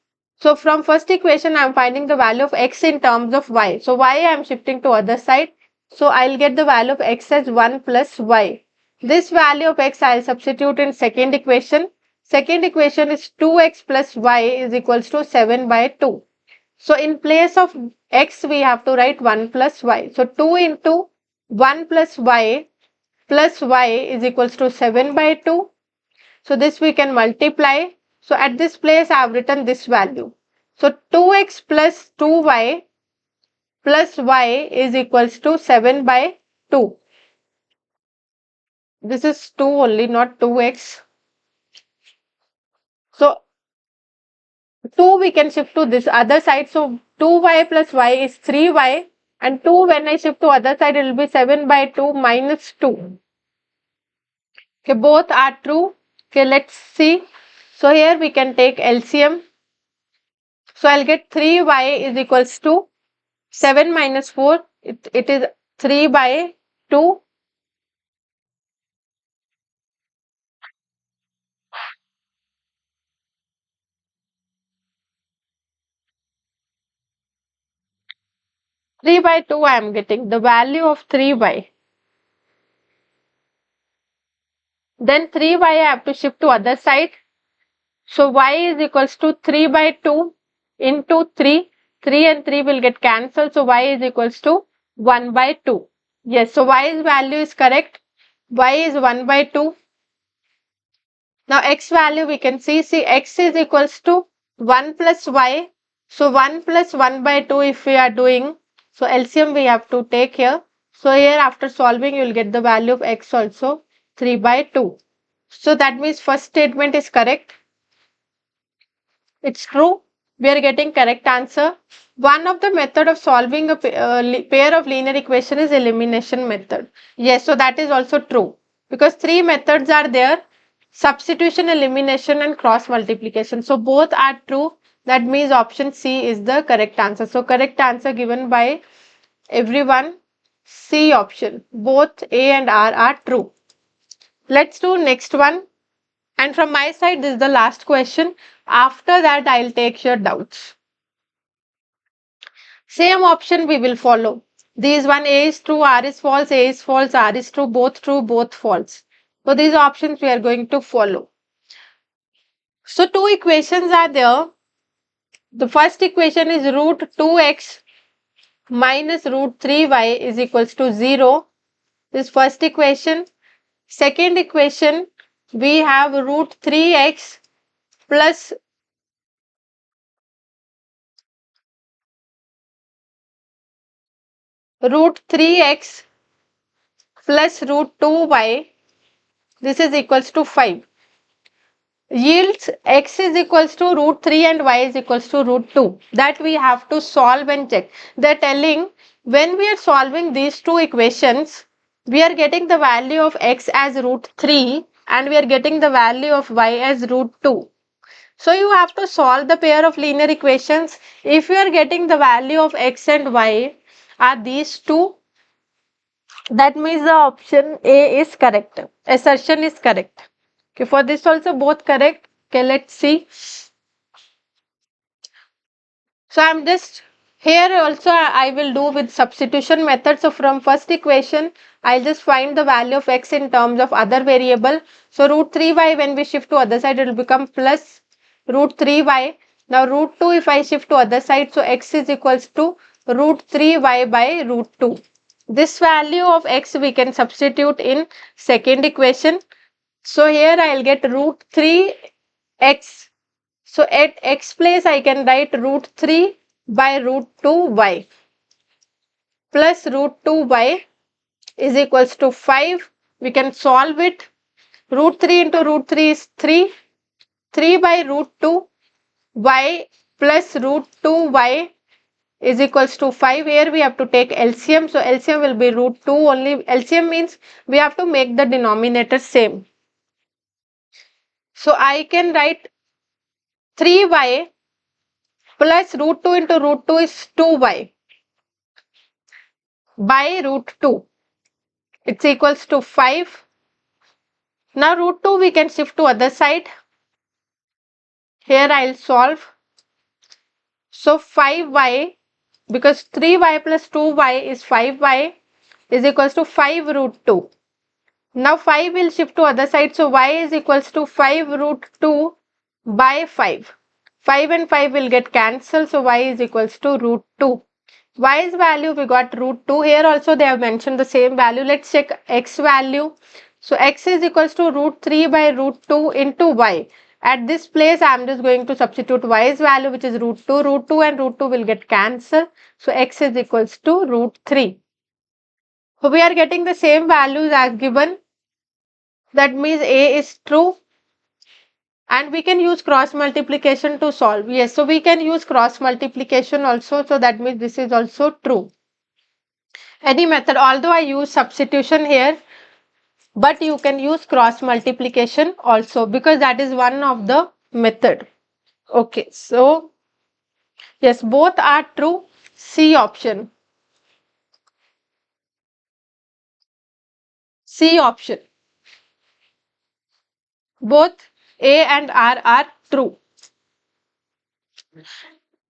So from first equation I am finding the value of x in terms of y. So y I am shifting to other side. So I'll get the value of x as 1 plus y. This value of x I'll substitute in second equation. Second equation is 2x plus y is equals to 7 by 2. So in place of x we have to write 1 plus y. So 2 into 1 plus y is equals to 7 by 2. So this we can multiply. So at this place I have written this value. So 2x plus 2y plus y is equals to 7 by 2. This is 2 only, not 2x. So 2 we can shift to this other side. So 2y plus y is 3y and 2 when I shift to other side it will be 7 by 2 minus 2. Okay, both are true. Okay, let's see. So here we can take LCM. So I'll get 3y is equals to 7 minus 4. It is 3 by 2. 3 by 2 I am getting the value of 3y. Then 3y I have to shift to other side. So y is equals to 3 by 2 into 3. 3 and 3 will get cancelled. So y is equals to 1 by 2. Yes, so y's value is correct. Y is 1 by 2. Now x value we can see x is equals to 1 plus y. So 1 plus 1 by 2 if we are doing. So LCM we have to take here. So here after solving you will get the value of x also 3 by 2. So that means first statement is correct. It's true. We are getting correct answer. One of the method of solving a pair of linear equation is elimination method. Yes, so that is also true. Because three methods are there. Substitution, elimination and cross multiplication. So both are true. That means option C is the correct answer. So correct answer given by everyone. C option. Both A and R are true. Let's do next one. And from my side, this is the last question. After that, I'll take your doubts. Same option we will follow. These one, A is true, R is false, A is false, R is true, both false. So these options we are going to follow. So two equations are there. The first equation is root 2x minus root 3y is equals to 0. This first equation. Second equation, we have root 3x plus root 3x plus root 2y. This is equals to 5. Yields x is equals to root 3 and y is equals to root 2. That we have to solve and check. They're telling when we are solving these two equations, we are getting the value of x as root 3 and we are getting the value of y as root 2. So you have to solve the pair of linear equations. If you are getting the value of x and y are these two, that means the option A is correct. Assertion is correct. Okay, for this also both correct. Okay, let's see. So I'm just here also I will do with substitution method. So from first equation, I'll just find the value of x in terms of other variable. So root 3y when we shift to other side, it will become plus root 3y. Now root 2 if I shift to other side, so x is equals to root 3y by root 2. This value of x we can substitute in second equation. So here I'll get root 3x. So at x place I can write root 3 by root 2y plus root 2y is equals to 5. We can solve it. Root 3 into root 3 is 3. 3 by root 2 y plus root 2y is equals to 5. Here we have to take LCM. So LCM will be root 2 only. LCM means we have to make the denominator same. So I can write 3y plus root 2 into root 2 is 2y by root 2. It's equals to 5. Now root 2 we can shift to other side. Here I'll solve. So 5y, because 3y plus 2y is 5y is equals to 5 root 2. Now 5 will shift to other side. So y is equals to 5 root 2 by 5. 5 and 5 will get cancelled. So y is equals to root 2. Y's value we got root 2. Here also they have mentioned the same value. Let's check x value. So x is equals to root 3 by root 2 into y. At this place I am just going to substitute y's value which is root 2. Root 2 and root 2 will get cancelled. So x is equals to root 3. So we are getting the same values as given. That means A is true. And we can use cross multiplication to solve. Yes, so we can use cross multiplication also. So that means this is also true. Any method, although I use substitution here, but you can use cross multiplication also because that is one of the method. Okay, so yes, both are true. C option. C option. Both A and R are true.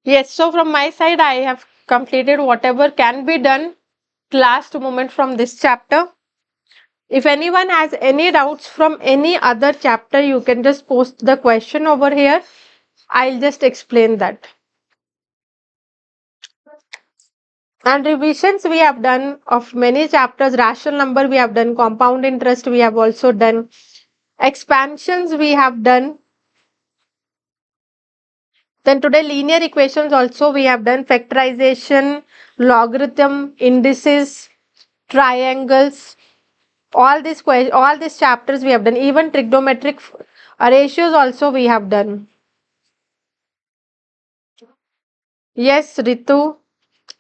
Yes, so from my side, I have completed whatever can be done. Last moment from this chapter. If anyone has any doubts from any other chapter, you can just post the question over here. I'll just explain that. And revisions we have done of many chapters. Rational number we have done. Compound interest we have also done. Expansions we have done. Then today linear equations also we have done. Factorization, logarithm, indices, triangles. All these chapters we have done. Even trigonometric ratios also we have done. Yes, Ritu.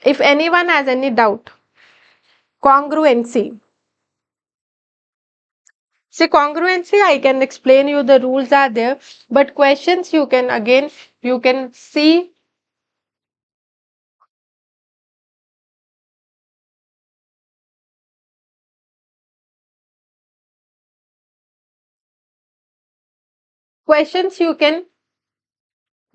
If anyone has any doubt, congruency. See, congruency, I can explain you the rules are there, but questions you can again, you can see. Questions you can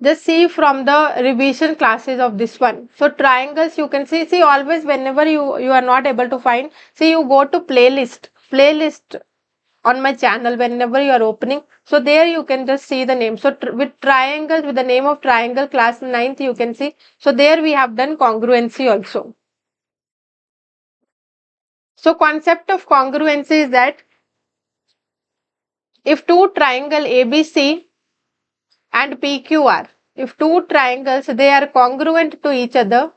Just see from the revision classes of this one. So triangles you can see always whenever you are not able to find, see you go to playlist on my channel whenever you are opening. So there you can just see the name. So with triangles, with the name of triangle class ninth, you can see. So there we have done congruency also. So concept of congruency is that if two triangle ABC and PQR, if two triangles they are congruent to each other.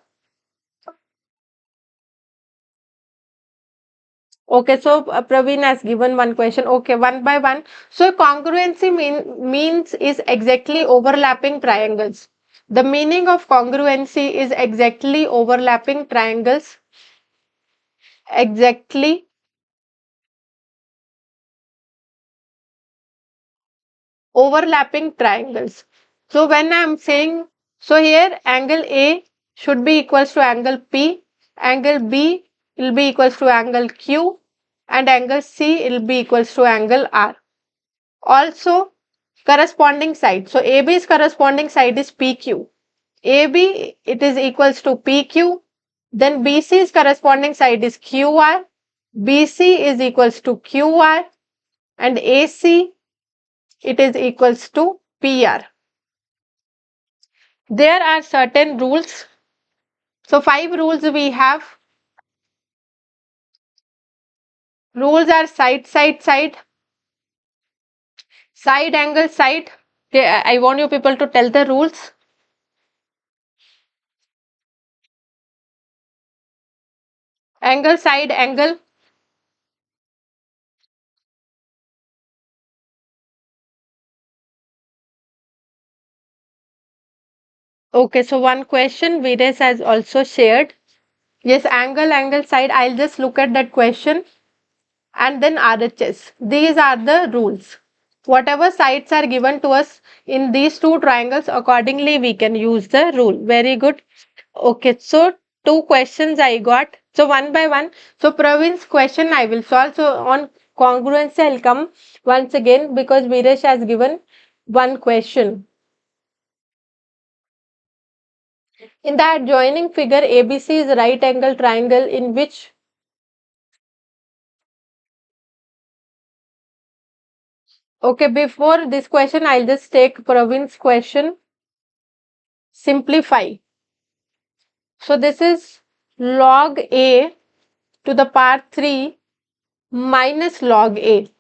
Okay, so Praveen has given one question. Okay, one by one. So congruency means is exactly overlapping triangles. The meaning of congruency is exactly overlapping triangles. Exactly overlapping triangles. So when I am saying, so here angle A should be equals to angle P, angle B will be equals to angle Q, and angle C will be equals to angle R. Also corresponding side. So AB's corresponding side is PQ. AB it is equals to PQ. Then BC's corresponding side is QR. BC is equals to QR, and AC it is equals to PR. There are certain rules. So five rules we have. Rules are side, side, side, side angle, side. Okay, I want you people to tell the rules. Angle, side, angle. Okay, so one question Vires has also shared. Yes, angle, angle, side. I'll just look at that question and then RHS. These are the rules. Whatever sides are given to us in these two triangles, accordingly we can use the rule. Very good. Okay, so two questions I got. So one by one. So Praveen's question I will solve. So on congruency I'll come once again because Viresh has given one question. In the adjoining figure, ABC is right angle triangle in which. Okay, before this question, I'll just take Praveen's question. Simplify. So this is log A to the power 3 minus log A.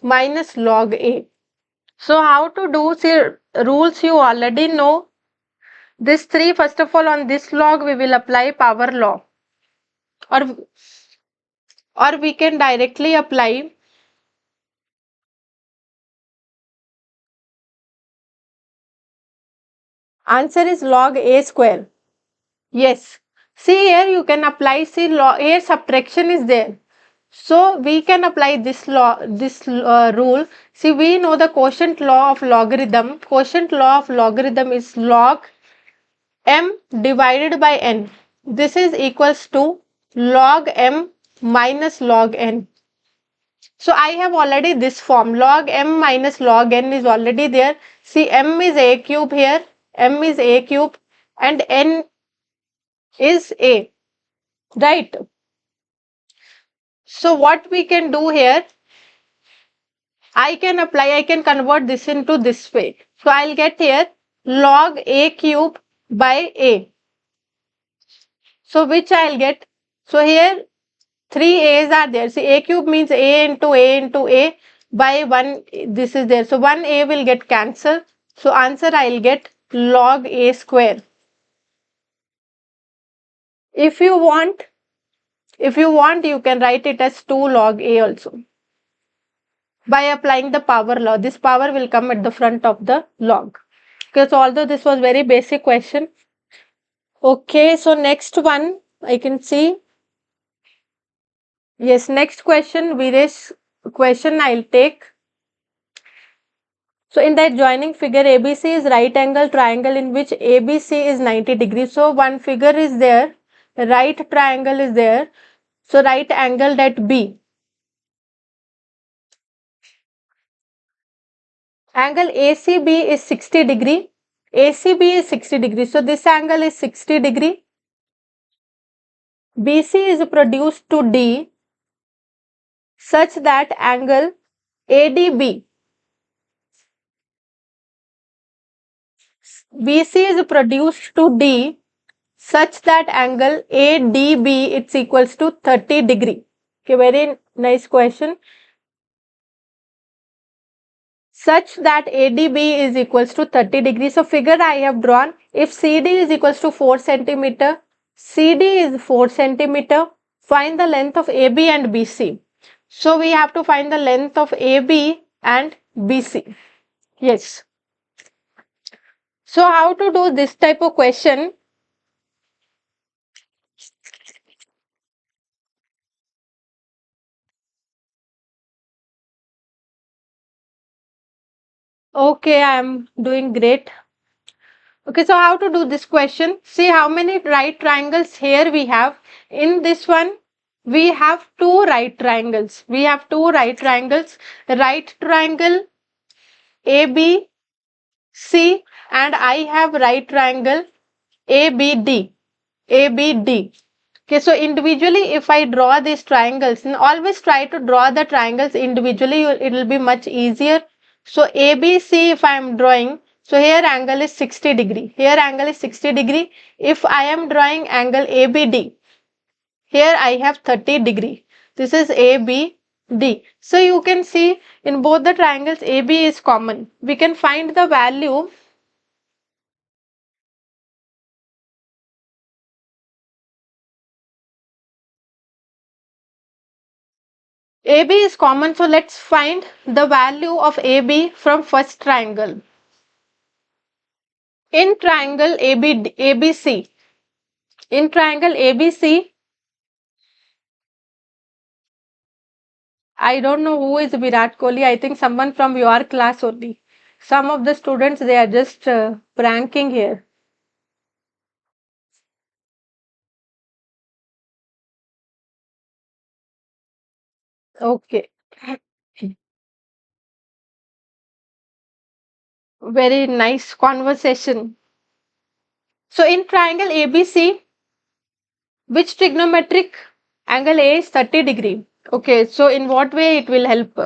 Minus log A. So how to do, see, rules you already know. This 3, first of all, on this log we will apply power law. Or we can directly apply. Answer is log A square. Yes. See here you can apply, see law, here subtraction is there. So we can apply this law, this rule. See, we know the quotient law of logarithm. Quotient law of logarithm is log m divided by n. This is equals to log m minus log n. So I have already this form. Log m minus log n is already there. See, m is a cube here. M is a cube and n is a. Right. So what we can do here, I can convert this into this way. So I'll get here log a cube by a. So which I'll get, so here three a's are there. See, a cube means a into a by 1, this is there. So 1a will get cancelled. So answer I'll get log a square. If you want, you can write it as 2 log a also. By applying the power law, this power will come at the front of the log. Because although this was very basic question. Okay, so next one I can see. Yes, next question, Viresh question I'll take. So in the adjoining figure, ABC is right angle triangle in which ABC is 90 degrees. So one figure is there, right triangle is there. So right angle at B. Angle ACB is 60 degree. ACB is 60 degrees. So this angle is 60 degree. BC is produced to D such that angle ADB. BC is produced to D such that angle ADB it's equals to 30 degree. Okay, very nice question. Such that ADB is equals to 30 degrees. So figure I have drawn. If CD is equals to 4 centimeter, CD is 4 centimeter. Find the length of AB and BC. So we have to find the length of AB and BC. Yes. So how to do this type of question? Okay, I am doing great. Okay, so how to do this question? See how many right triangles here we have. In this one, we have two right triangles. We have two right triangles. Right triangle ABC and I have right triangle ABD. ABD. Okay, so individually, if I draw these triangles, and always try to draw the triangles individually, it will be much easier. So ABC, if I am drawing, so here angle is 60 degree. Here angle is 60 degree. If I am drawing angle ABD, here I have 30 degree. This is ABD. So you can see in both the triangles AB is common. We can find the value. AB is common, so let's find the value of AB from first triangle. In triangle ABC, in triangle ABC, I don't know who is Virat Kohli. I think someone from your class only. Some of the students, they are just pranking here. Okay. Very nice conversation. So in triangle ABC, which trigonometric angle A is 30 degree? Okay, so in what way it will help?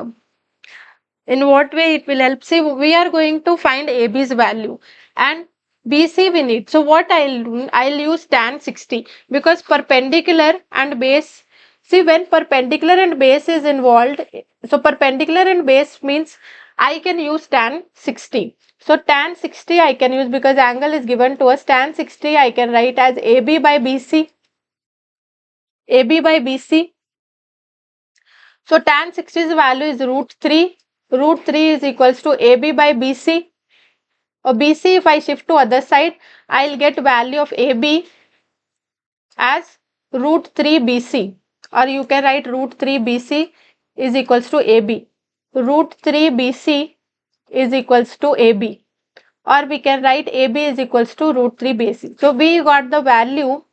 In what way it will help? See, we are going to find AB's value and BC we need. So what I'll do, I'll use tan 60 because perpendicular and base. See, when perpendicular and base is involved, so perpendicular and base means I can use tan 60. So tan 60 I can use because angle is given to us. Tan 60 I can write as AB by BC. AB by BC. So tan 60's value is root 3. Root 3 is equals to AB by BC. Or BC, if I shift to other side, I'll get value of AB as root 3 BC. Or you can write root 3 BC is equals to AB. Root 3 BC is equals to AB. Or we can write AB is equals to root 3 BC. So we got the value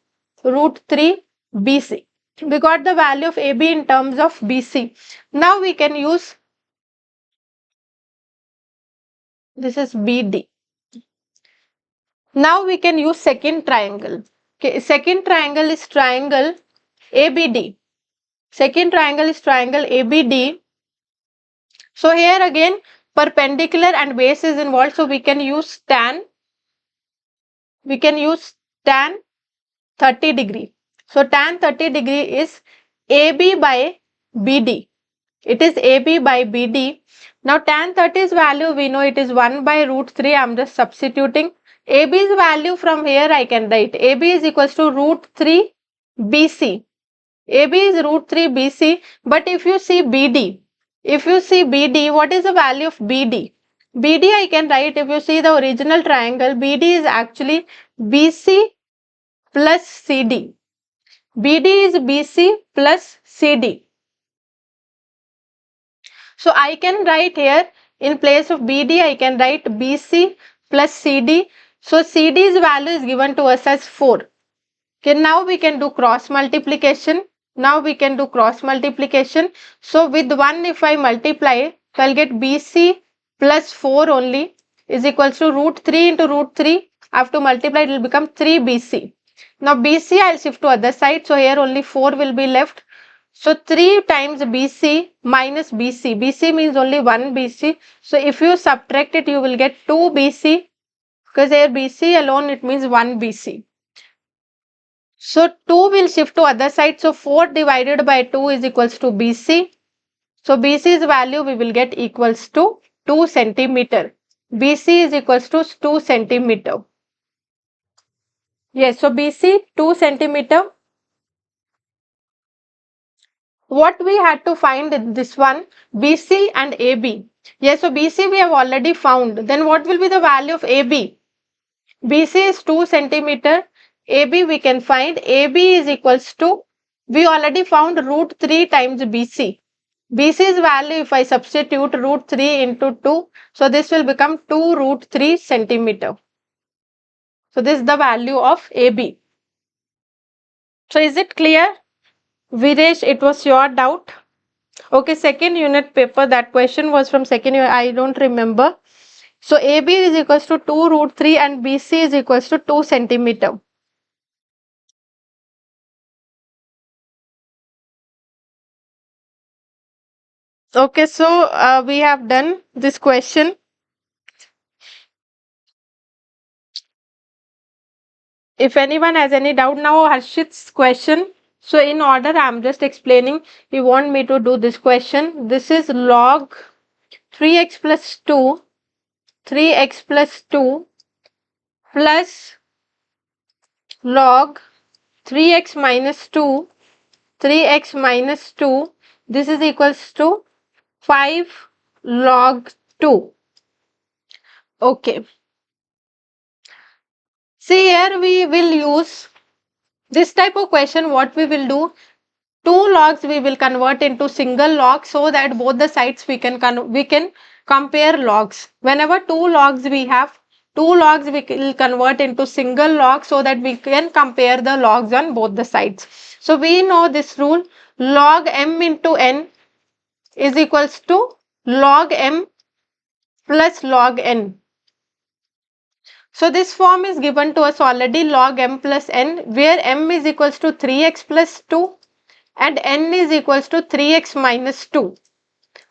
root 3 BC. We got the value of AB in terms of BC. Now we can use, this is BD. Now we can use second triangle. Okay, second triangle is triangle ABD. Second triangle is triangle ABD. So here again perpendicular and base is involved. So we can use tan. We can use tan 30 degree. So tan 30 degree is AB by BD. It is AB by BD. Now tan 30's value we know it is 1 by root 3. I am just substituting. AB's value from here I can write. AB is equals to root 3 BC. AB is root 3 BC. But if you see BD, what is the value of BD? BD I can write, if you see the original triangle, BD is actually BC plus CD. BD is BC plus CD. So I can write here in place of BD, I can write BC plus CD. So CD's value is given to us as 4. Okay, now we can do cross multiplication. Now we can do cross multiplication. So with 1 if I multiply, so I'll get BC plus 4 only is equals to root 3 into root 3. I have to multiply, it will become 3BC. Now BC I'll shift to other side. So here only 4 will be left. So 3 times BC minus BC. BC means only 1 BC. So if you subtract it, you will get 2 BC. Because here BC alone, it means 1 BC. So 2 will shift to other side. So 4 divided by 2 is equals to BC. So BC's value we will get equals to 2 centimeter. BC is equals to 2 centimeter. Yes, so BC 2 centimeter. What we had to find in this one, BC and AB. Yes, so BC we have already found. Then what will be the value of AB? BC is 2 centimeter. AB we can find. AB is equals to, we already found root 3 times BC. BC's value, if I substitute root 3 into 2, so this will become 2 root 3 centimeter. So this is the value of AB. So is it clear? Viresh, it was your doubt. Okay, second unit paper, that question was from second unit, I don't remember. So AB is equals to 2 root 3 and BC is equals to 2 centimeter. Okay, so we have done this question. If anyone has any doubt now, Harshit's question. So in order, I'm just explaining. You want me to do this question. This is log 3x plus 2, 3x plus 2 plus log 3x minus 2, 3x minus 2. This is equals to 5 log 2. Okay. See here we will use this type of question. What we will do, two logs we will convert into single log so that both the sides we can compare logs. Whenever two logs we have, two logs we will convert into single log so that we can compare the logs on both the sides. So we know this rule, log m into n is equals to log m plus log n. So this form is given to us already, log m plus n, where m is equals to 3x plus 2 and n is equals to 3x minus 2.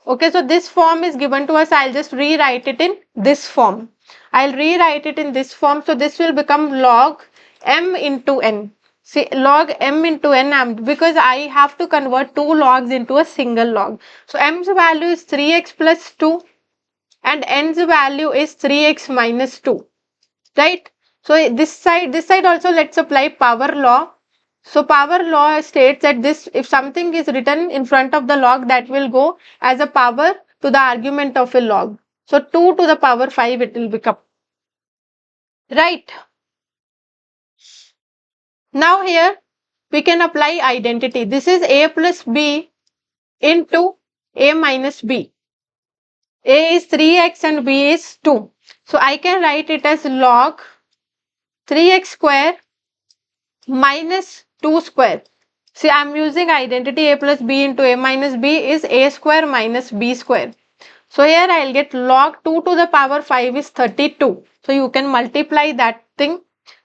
Okay, so this form is given to us. I'll just rewrite it in this form. I'll rewrite it in this form. So this will become log m into n. See, log m into n, because I have to convert two logs into a single log. So m's value is 3x plus 2 and n's value is 3x minus 2. Right? So this side also let's apply power law. So power law states that this, if something is written in front of the log, that will go as a power to the argument of a log. So 2 to the power 5 it will become. Right. Now here we can apply identity. This is a plus b into a minus b. A is 3x and b is 2. So I can write it as log 3x square minus 2 square. See, I am using identity, a plus b into a minus b is a square minus b square. So here I will get log 2 to the power 5 is 32. So you can multiply that thing.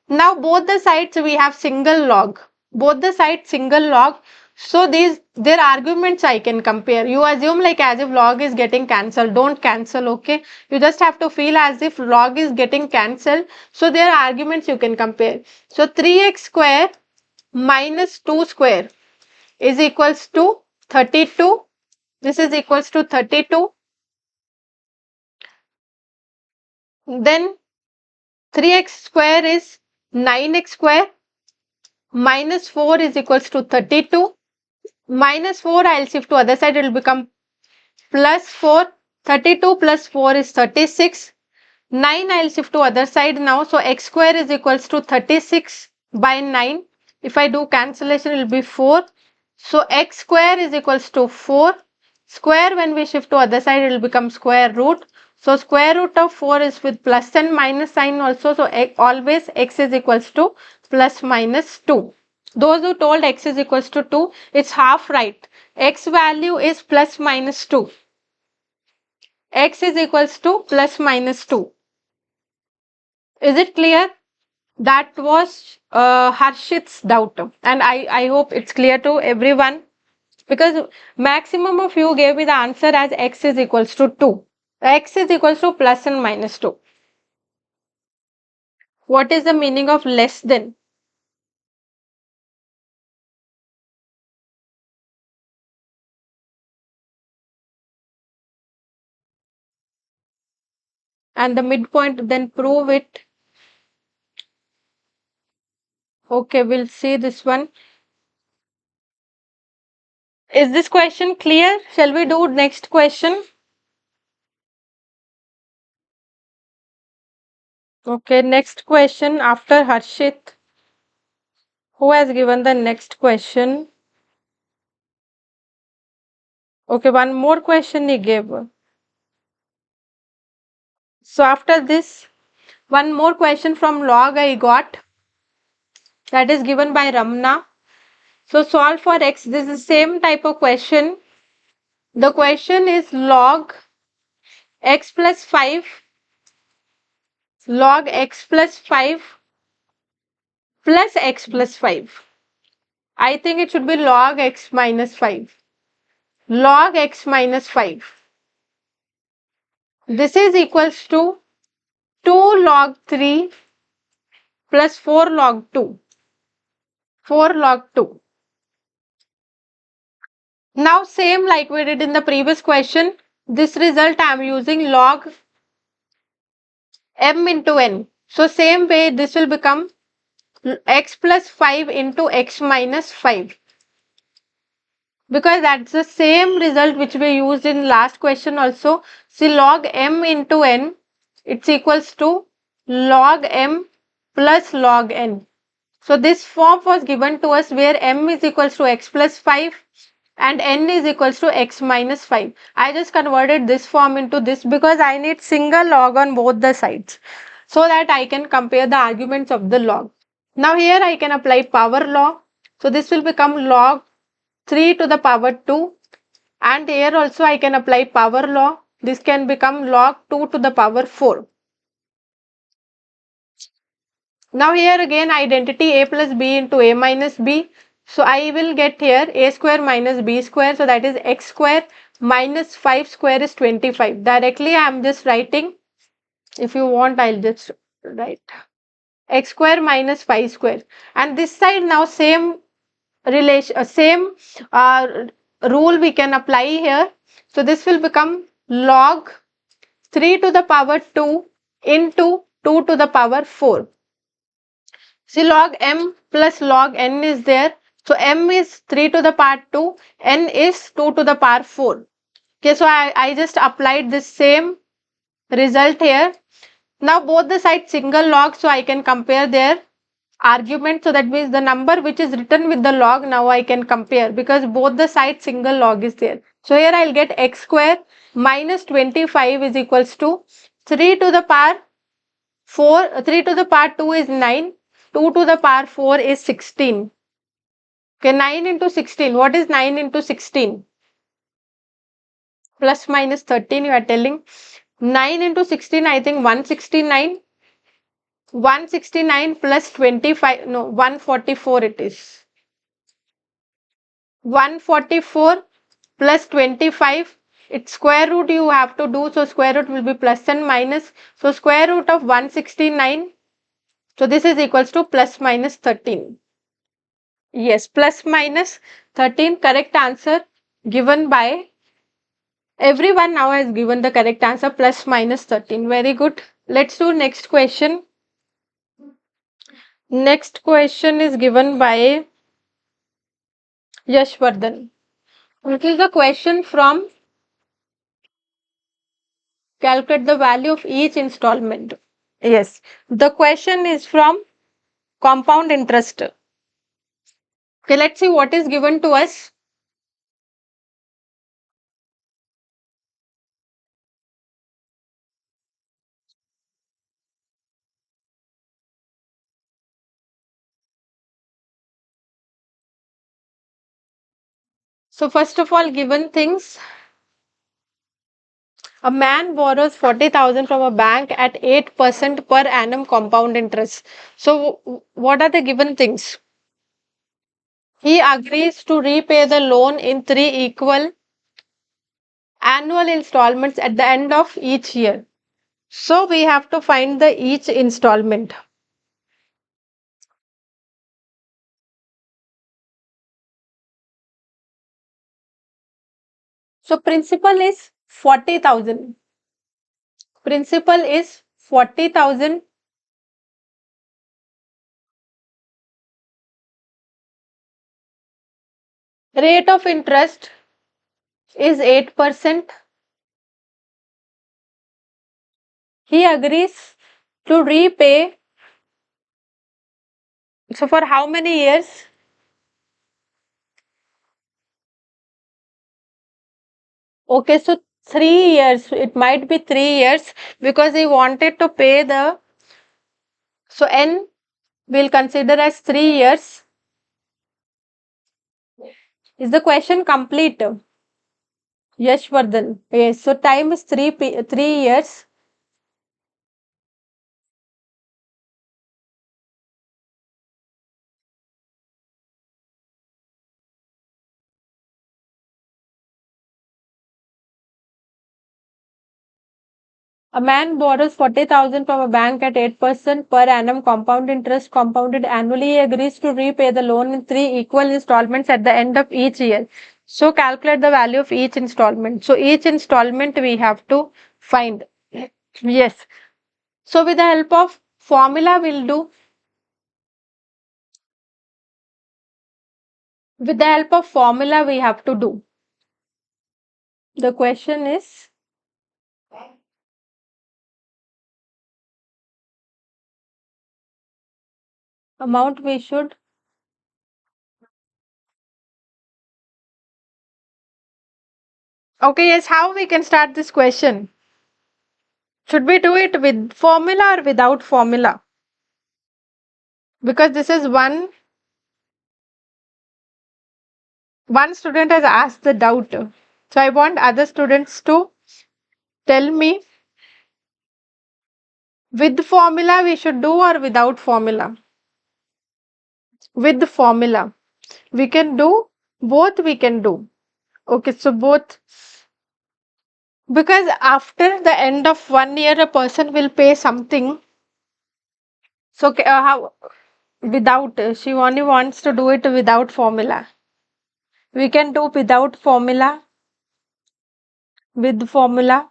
Now both the sides we have single log. Both the sides single log. So their arguments I can compare. You assume like as if log is getting cancelled. Don't cancel, okay? You just have to feel as if log is getting cancelled. So their arguments you can compare. So 3x square minus 2 square is equals to 32. This is equals to 32. Then 3x square is 9x square minus 4 is equals to 32. Minus 4 I will shift to other side, it will become plus 4. 32 plus 4 is 36. 9 I will shift to other side now. So x square is equals to 36 by 9. If I do cancellation, it will be 4. So x square is equals to 4. Square when we shift to other side, it will become square root. So square root of 4 is with plus and minus sign also. So always x is equals to plus minus 2. Those who told x is equals to 2, it's half right. X value is plus minus 2. X is equals to plus minus 2. Is it clear? That was Harshit's doubt, and I hope it's clear to everyone, because maximum of you gave me the answer as x is equals to 2. X is equals to plus and minus 2. What is the meaning of less than? And the midpoint, then prove it. Okay, we'll see this one. Is this question clear? Shall we do next question? Okay, next question after Harshit. Who has given the next question? Okay, one more question he gave. So after this, one more question from log I got, that is given by Ramna. So solve for x. This is the same type of question. The question is log x plus 5, log x plus 5 plus x plus 5. I think it should be log x minus 5. Log x minus 5. This is equals to 2 log 3 plus 4 log 2. 4 log 2. Now same like we did in the previous question, this result I am using log m into n. So same way this will become x plus 5 into x minus 5, because that's the same result which we used in last question also. See, log m into n, it's equals to log m plus log n. So this form was given to us where m is equals to x plus 5 and n is equals to x minus 5. I just converted this form into this because I need single log on both the sides so that I can compare the arguments of the log. Now here I can apply power law. So this will become log 3 to the power 2, and here also I can apply power law. This can become log 2 to the power 4. Now here again identity a plus b into a minus b. So I will get here a square minus b square. So that is x square minus 5 square is 25. Directly I am just writing. If you want, I'll just write x square minus 5 square. And this side now same relation, same rule we can apply here. So this will become log 3 to the power 2 into 2 to the power 4. See, log m plus log n is there. So m is 3 to the power 2, n is 2 to the power 4. Okay, so I just applied this same result here. Now both the sides single log, so I can compare their argument. So that means the number which is written with the log, now I can compare because both the sides single log is there. So here I'll get x square minus 25 is equals to 3 to the power 4, 3 to the power 2 is 9, 2 to the power 4 is 16. Okay, 9 into 16. What is 9 into 16? Plus minus 13 you are telling. 9 into 16, I think 169. 169 plus 25, no, 144 it is. 144 plus 25, its square root you have to do, so square root will be plus and minus. So square root of 169, so this is equals to plus minus 13. Yes, plus minus 13, correct answer given by everyone. Now has given the correct answer, plus minus 13. Very good. Let's do next question. Next question is given by Yashvardhan. It is a question from calculate the value of each installment. Yes, the question is from compound interest. Okay, let's see what is given to us. So first of all, given things, A man borrows 40,000 from a bank at 8% per annum compound interest. So, what are the given things? He agrees to repay the loan in three equal annual installments at the end of each year. So, we have to find the each installment. So, principal is 40,000. Principal is 40,000. Rate of interest is 8%. He agrees to repay. So, for how many years? Okay, so 3 years. It might be 3 years because he wanted to pay the. So, N we'll consider as 3 years. Is the question complete? Yes, Vardhan. Yes, so time is 3 years. A man borrows 40,000 from a bank at 8% per annum compound interest compounded annually. He agrees to repay the loan in three equal installments at the end of each year. So calculate the value of each installment. So each installment we have to find. Yes. So with the help of formula we'll do. With the help of formula we have to do. The question is amount we should. Okay, yes, how we can start this question? Should we do it with formula or without formula? Because this is one student has asked the doubt. So I want other students to tell me with formula we should do or without formula. With formula. We can do both, we can do. Okay, so both. Because after the end of 1 year, a person will pay something. So, how without, she only wants to do it without formula. We can do without formula, with formula.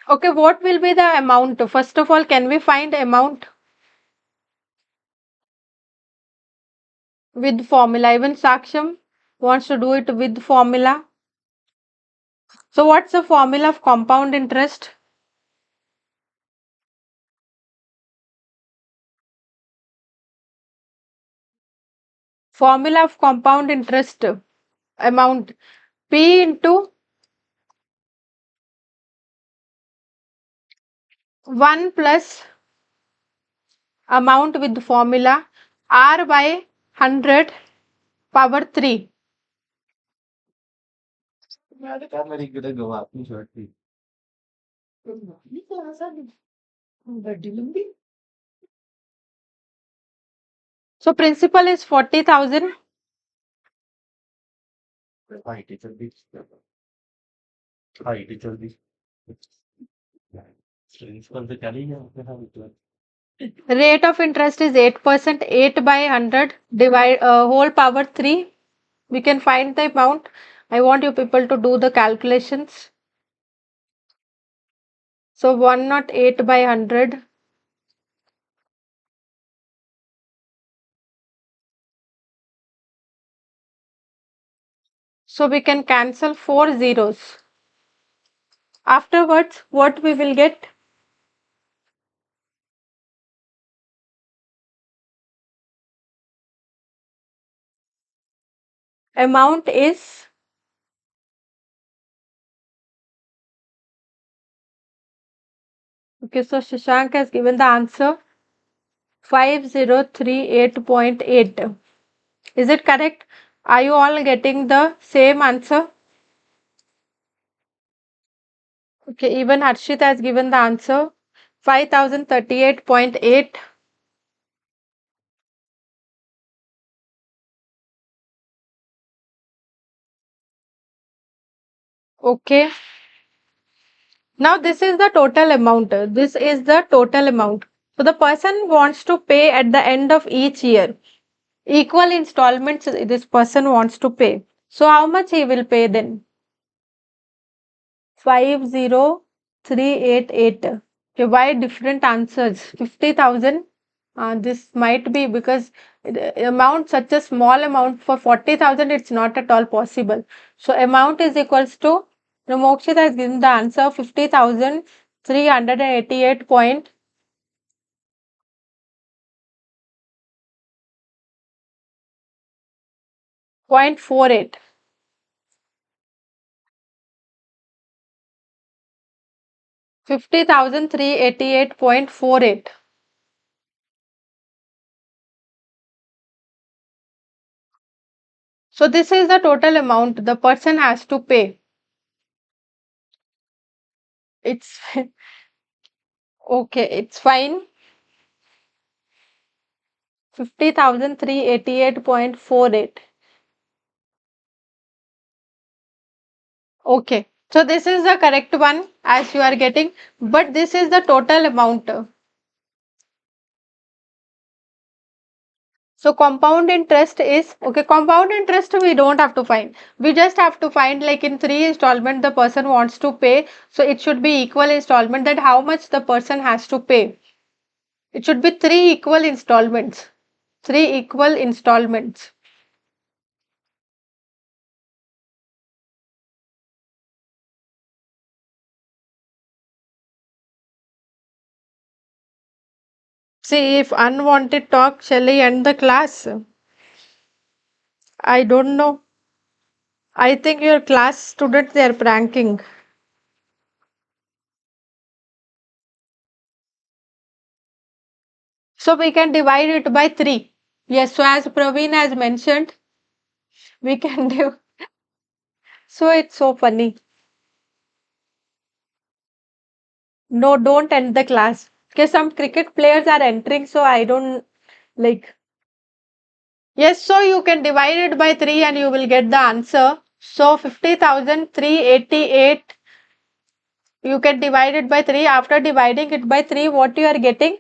Okay, what will be the amount? First of all, can we find amount with formula? Even Saksham wants to do it with formula. So, what's the formula of compound interest? Formula of compound interest amount P into 1 plus amount with formula R by 100 power 3. So principal is 40,000. Rate of interest is 8%. 8 by 100 divide whole power 3. We can find the amount. I want you people to do the calculations. So 108 by 100. So we can cancel 4 zeros. Afterwards, what we will get? Amount is okay. So Shashank has given the answer 5038.8. Is it correct? Are you all getting the same answer? Okay, even Harshit has given the answer 5038.8. Okay, now this is the total amount. This is the total amount. So the person wants to pay at the end of each year. Equal installments this person wants to pay. So how much he will pay then? 50388. Okay, why different answers? 50,000. This might be because the amount, such a small amount for 40,000, it's not at all possible. So amount is equals to, Mokshit has given the answer 50,388.48. 50,388.48. So this is the total amount the person has to pay. It's okay, it's fine. 50,388.48. Okay. So this is the correct one as you are getting, but this is the total amount. So compound interest is okay. Compound interest we don't have to find. We just have to find like in three installment the person wants to pay. So it should be equal installment that how much the person has to pay. It should be three equal installments. Three equal installments. See if unwanted talk, shall I end the class? I don't know. I think your class students they are pranking. So we can divide it by 3. Yes, so as Praveen has mentioned, we can do. So it's so funny. No, don't end the class. Because some cricket players are entering, so I don't like. Yes, so you can divide it by 3 and you will get the answer. So 50,388, you can divide it by 3. After dividing it by 3, what you are getting?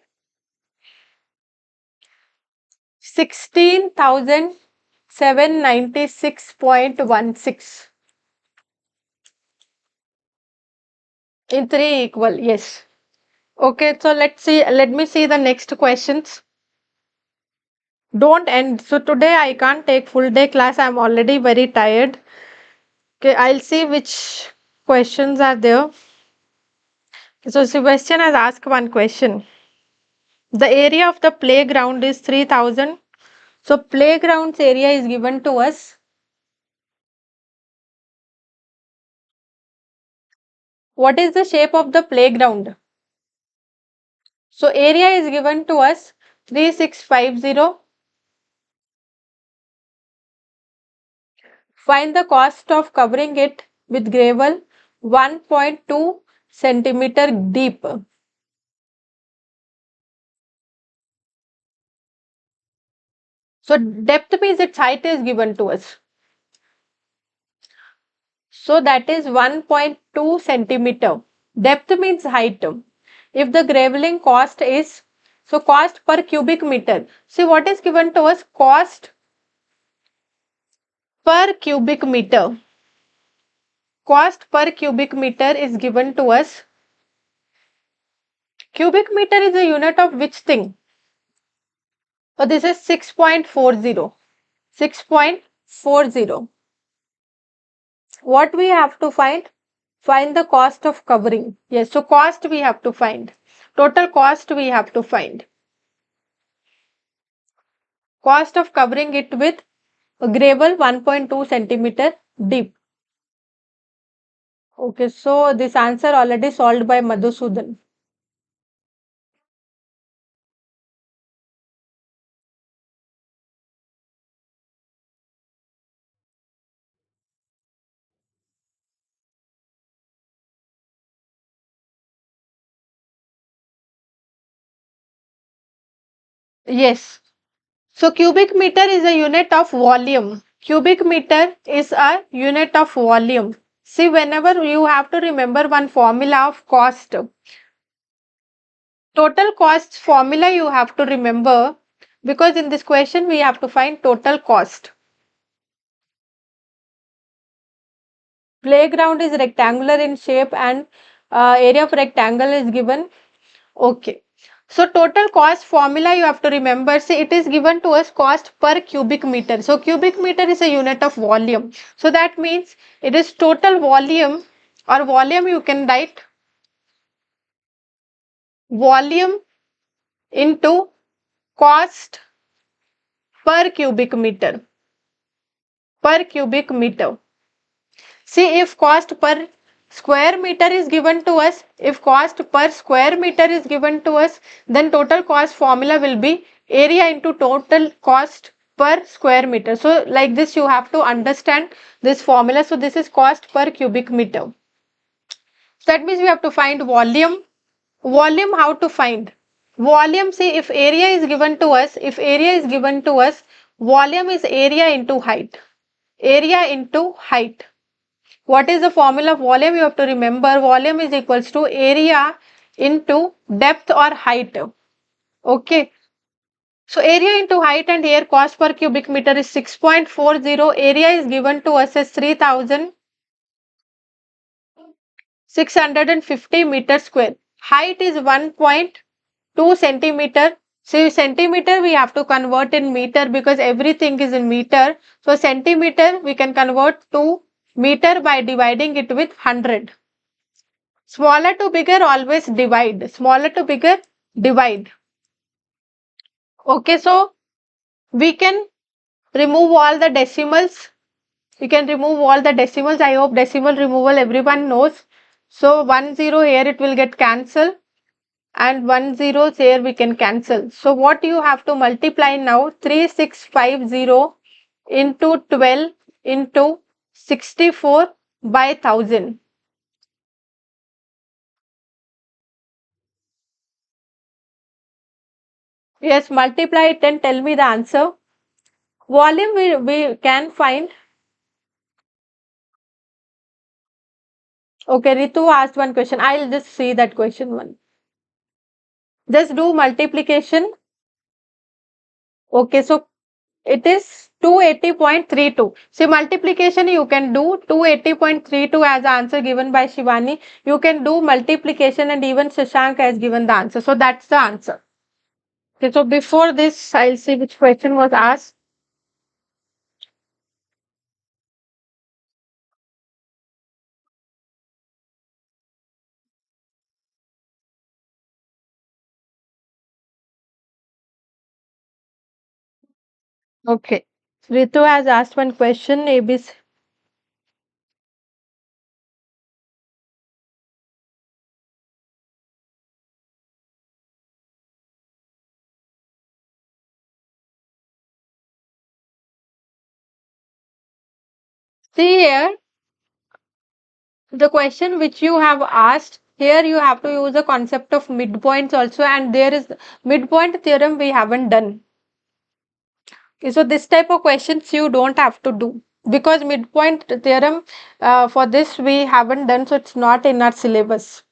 16,796.16 in 3 equal. Yes. Okay, so let's see. Let me see the next questions. Don't end. So today I can't take full day class. I'm already very tired. Okay, I'll see which questions are there. So Sebastian has asked one question. The area of the playground is 3,000. So playground's area is given to us. What is the shape of the playground? So area is given to us 3650. Find the cost of covering it with gravel 1.2 centimeter deep. So depth means its height is given to us. So that is 1.2 centimeter. Depth means height. If the graveling cost is, so cost per cubic meter. See what is given to us? Cost per cubic meter. Cost per cubic meter is given to us. Cubic meter is a unit of which thing? So this is 6.40. 6.40. What we have to find? Find the cost of covering. Yes, so cost we have to find. Total cost we have to find. Cost of covering it with a gravel 1.2 centimeter deep. Okay, so this answer already solved by Madhusudan. Yes. So cubic meter is a unit of volume. Cubic meter is a unit of volume. See, whenever you have to remember one formula of cost, total cost formula you have to remember, because in this question we have to find total cost. Playground is rectangular in shape and area of rectangle is given. Okay. So total cost formula you have to remember. See, it is given to us cost per cubic meter. So cubic meter is a unit of volume. So that means it is total volume, or volume you can write volume into cost per cubic meter. Per cubic meter. See, if cost per square meter is given to us, if cost per square meter is given to us, then total cost formula will be area into total cost per square meter. So, like this, you have to understand this formula. So, this is cost per cubic meter. So, that means we have to find volume. Volume, how to find? Volume, see, if area is given to us, volume is area into height. Area into height. What is the formula of volume? You have to remember volume is equals to area into depth or height. Okay. So area into height, and here cost per cubic meter is 6.40. Area is given to us as 3,650 meter square. Height is 1.2 centimeter. So centimeter we have to convert in meter because everything is in meter. So centimeter we can convert to meter by dividing it with 100. Smaller to bigger, always divide. Smaller to bigger, divide. Okay, so we can remove all the decimals. We can remove all the decimals. I hope decimal removal everyone knows. So 10 here it will get cancelled, and 10 here we can cancel. So what you have to multiply now? 3650 into 12 into 64 by 1000. Yes, multiply it and tell me the answer. Volume we can find. Okay, Ritu asked one question. I'll just see that question one. Just do multiplication. Okay, so it is 280.32. See, multiplication you can do 280.32 as the answer given by Shivani. You can do multiplication, and even Shashank has given the answer. So that's the answer. Okay, so before this, I'll see which question was asked. Okay. Ritu has asked one question. ABC. See here, the question which you have asked, here you have to use the concept of midpoints also, and there is midpoint theorem we haven't done. Okay, so this type of questions you don't have to do, because midpoint theorem for this we haven't done, so it's not in our syllabus.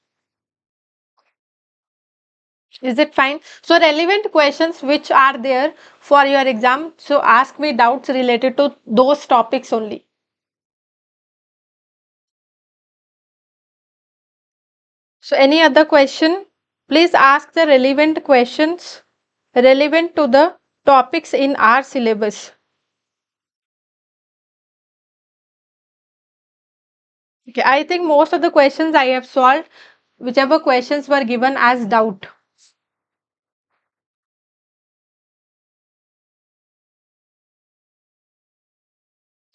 Is it fine? So relevant questions which are there for your exam, so ask me doubts related to those topics only. So any other question, please ask the relevant questions relevant to the topics in our syllabus. Okay, I think most of the questions I have solved, whichever questions were given as doubt.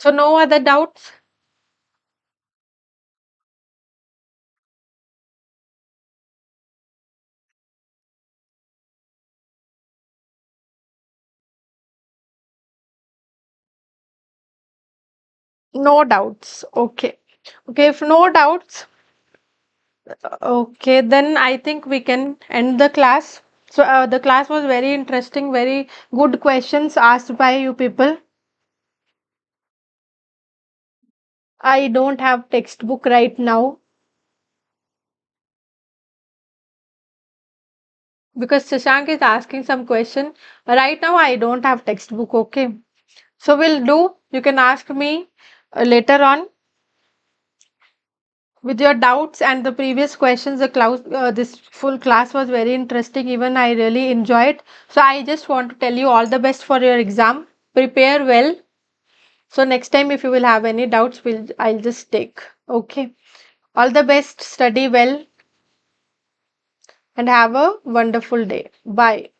So no other doubts? No doubts. Okay. Okay, if no doubts, okay, then I think we can end the class. So the class was very interesting, very good questions asked by you people. I don't have textbook right now because Shashank is asking some question. Right now, I don't have textbook. Okay. So we'll do. You can ask me later on with your doubts and the previous questions. This full class was very interesting. Even I really enjoyed. So I just want to tell you all the best for your exam. Prepare well. So next time, if you will have any doubts, I'll just take. Okay. All the best. Study well and have a wonderful day. Bye.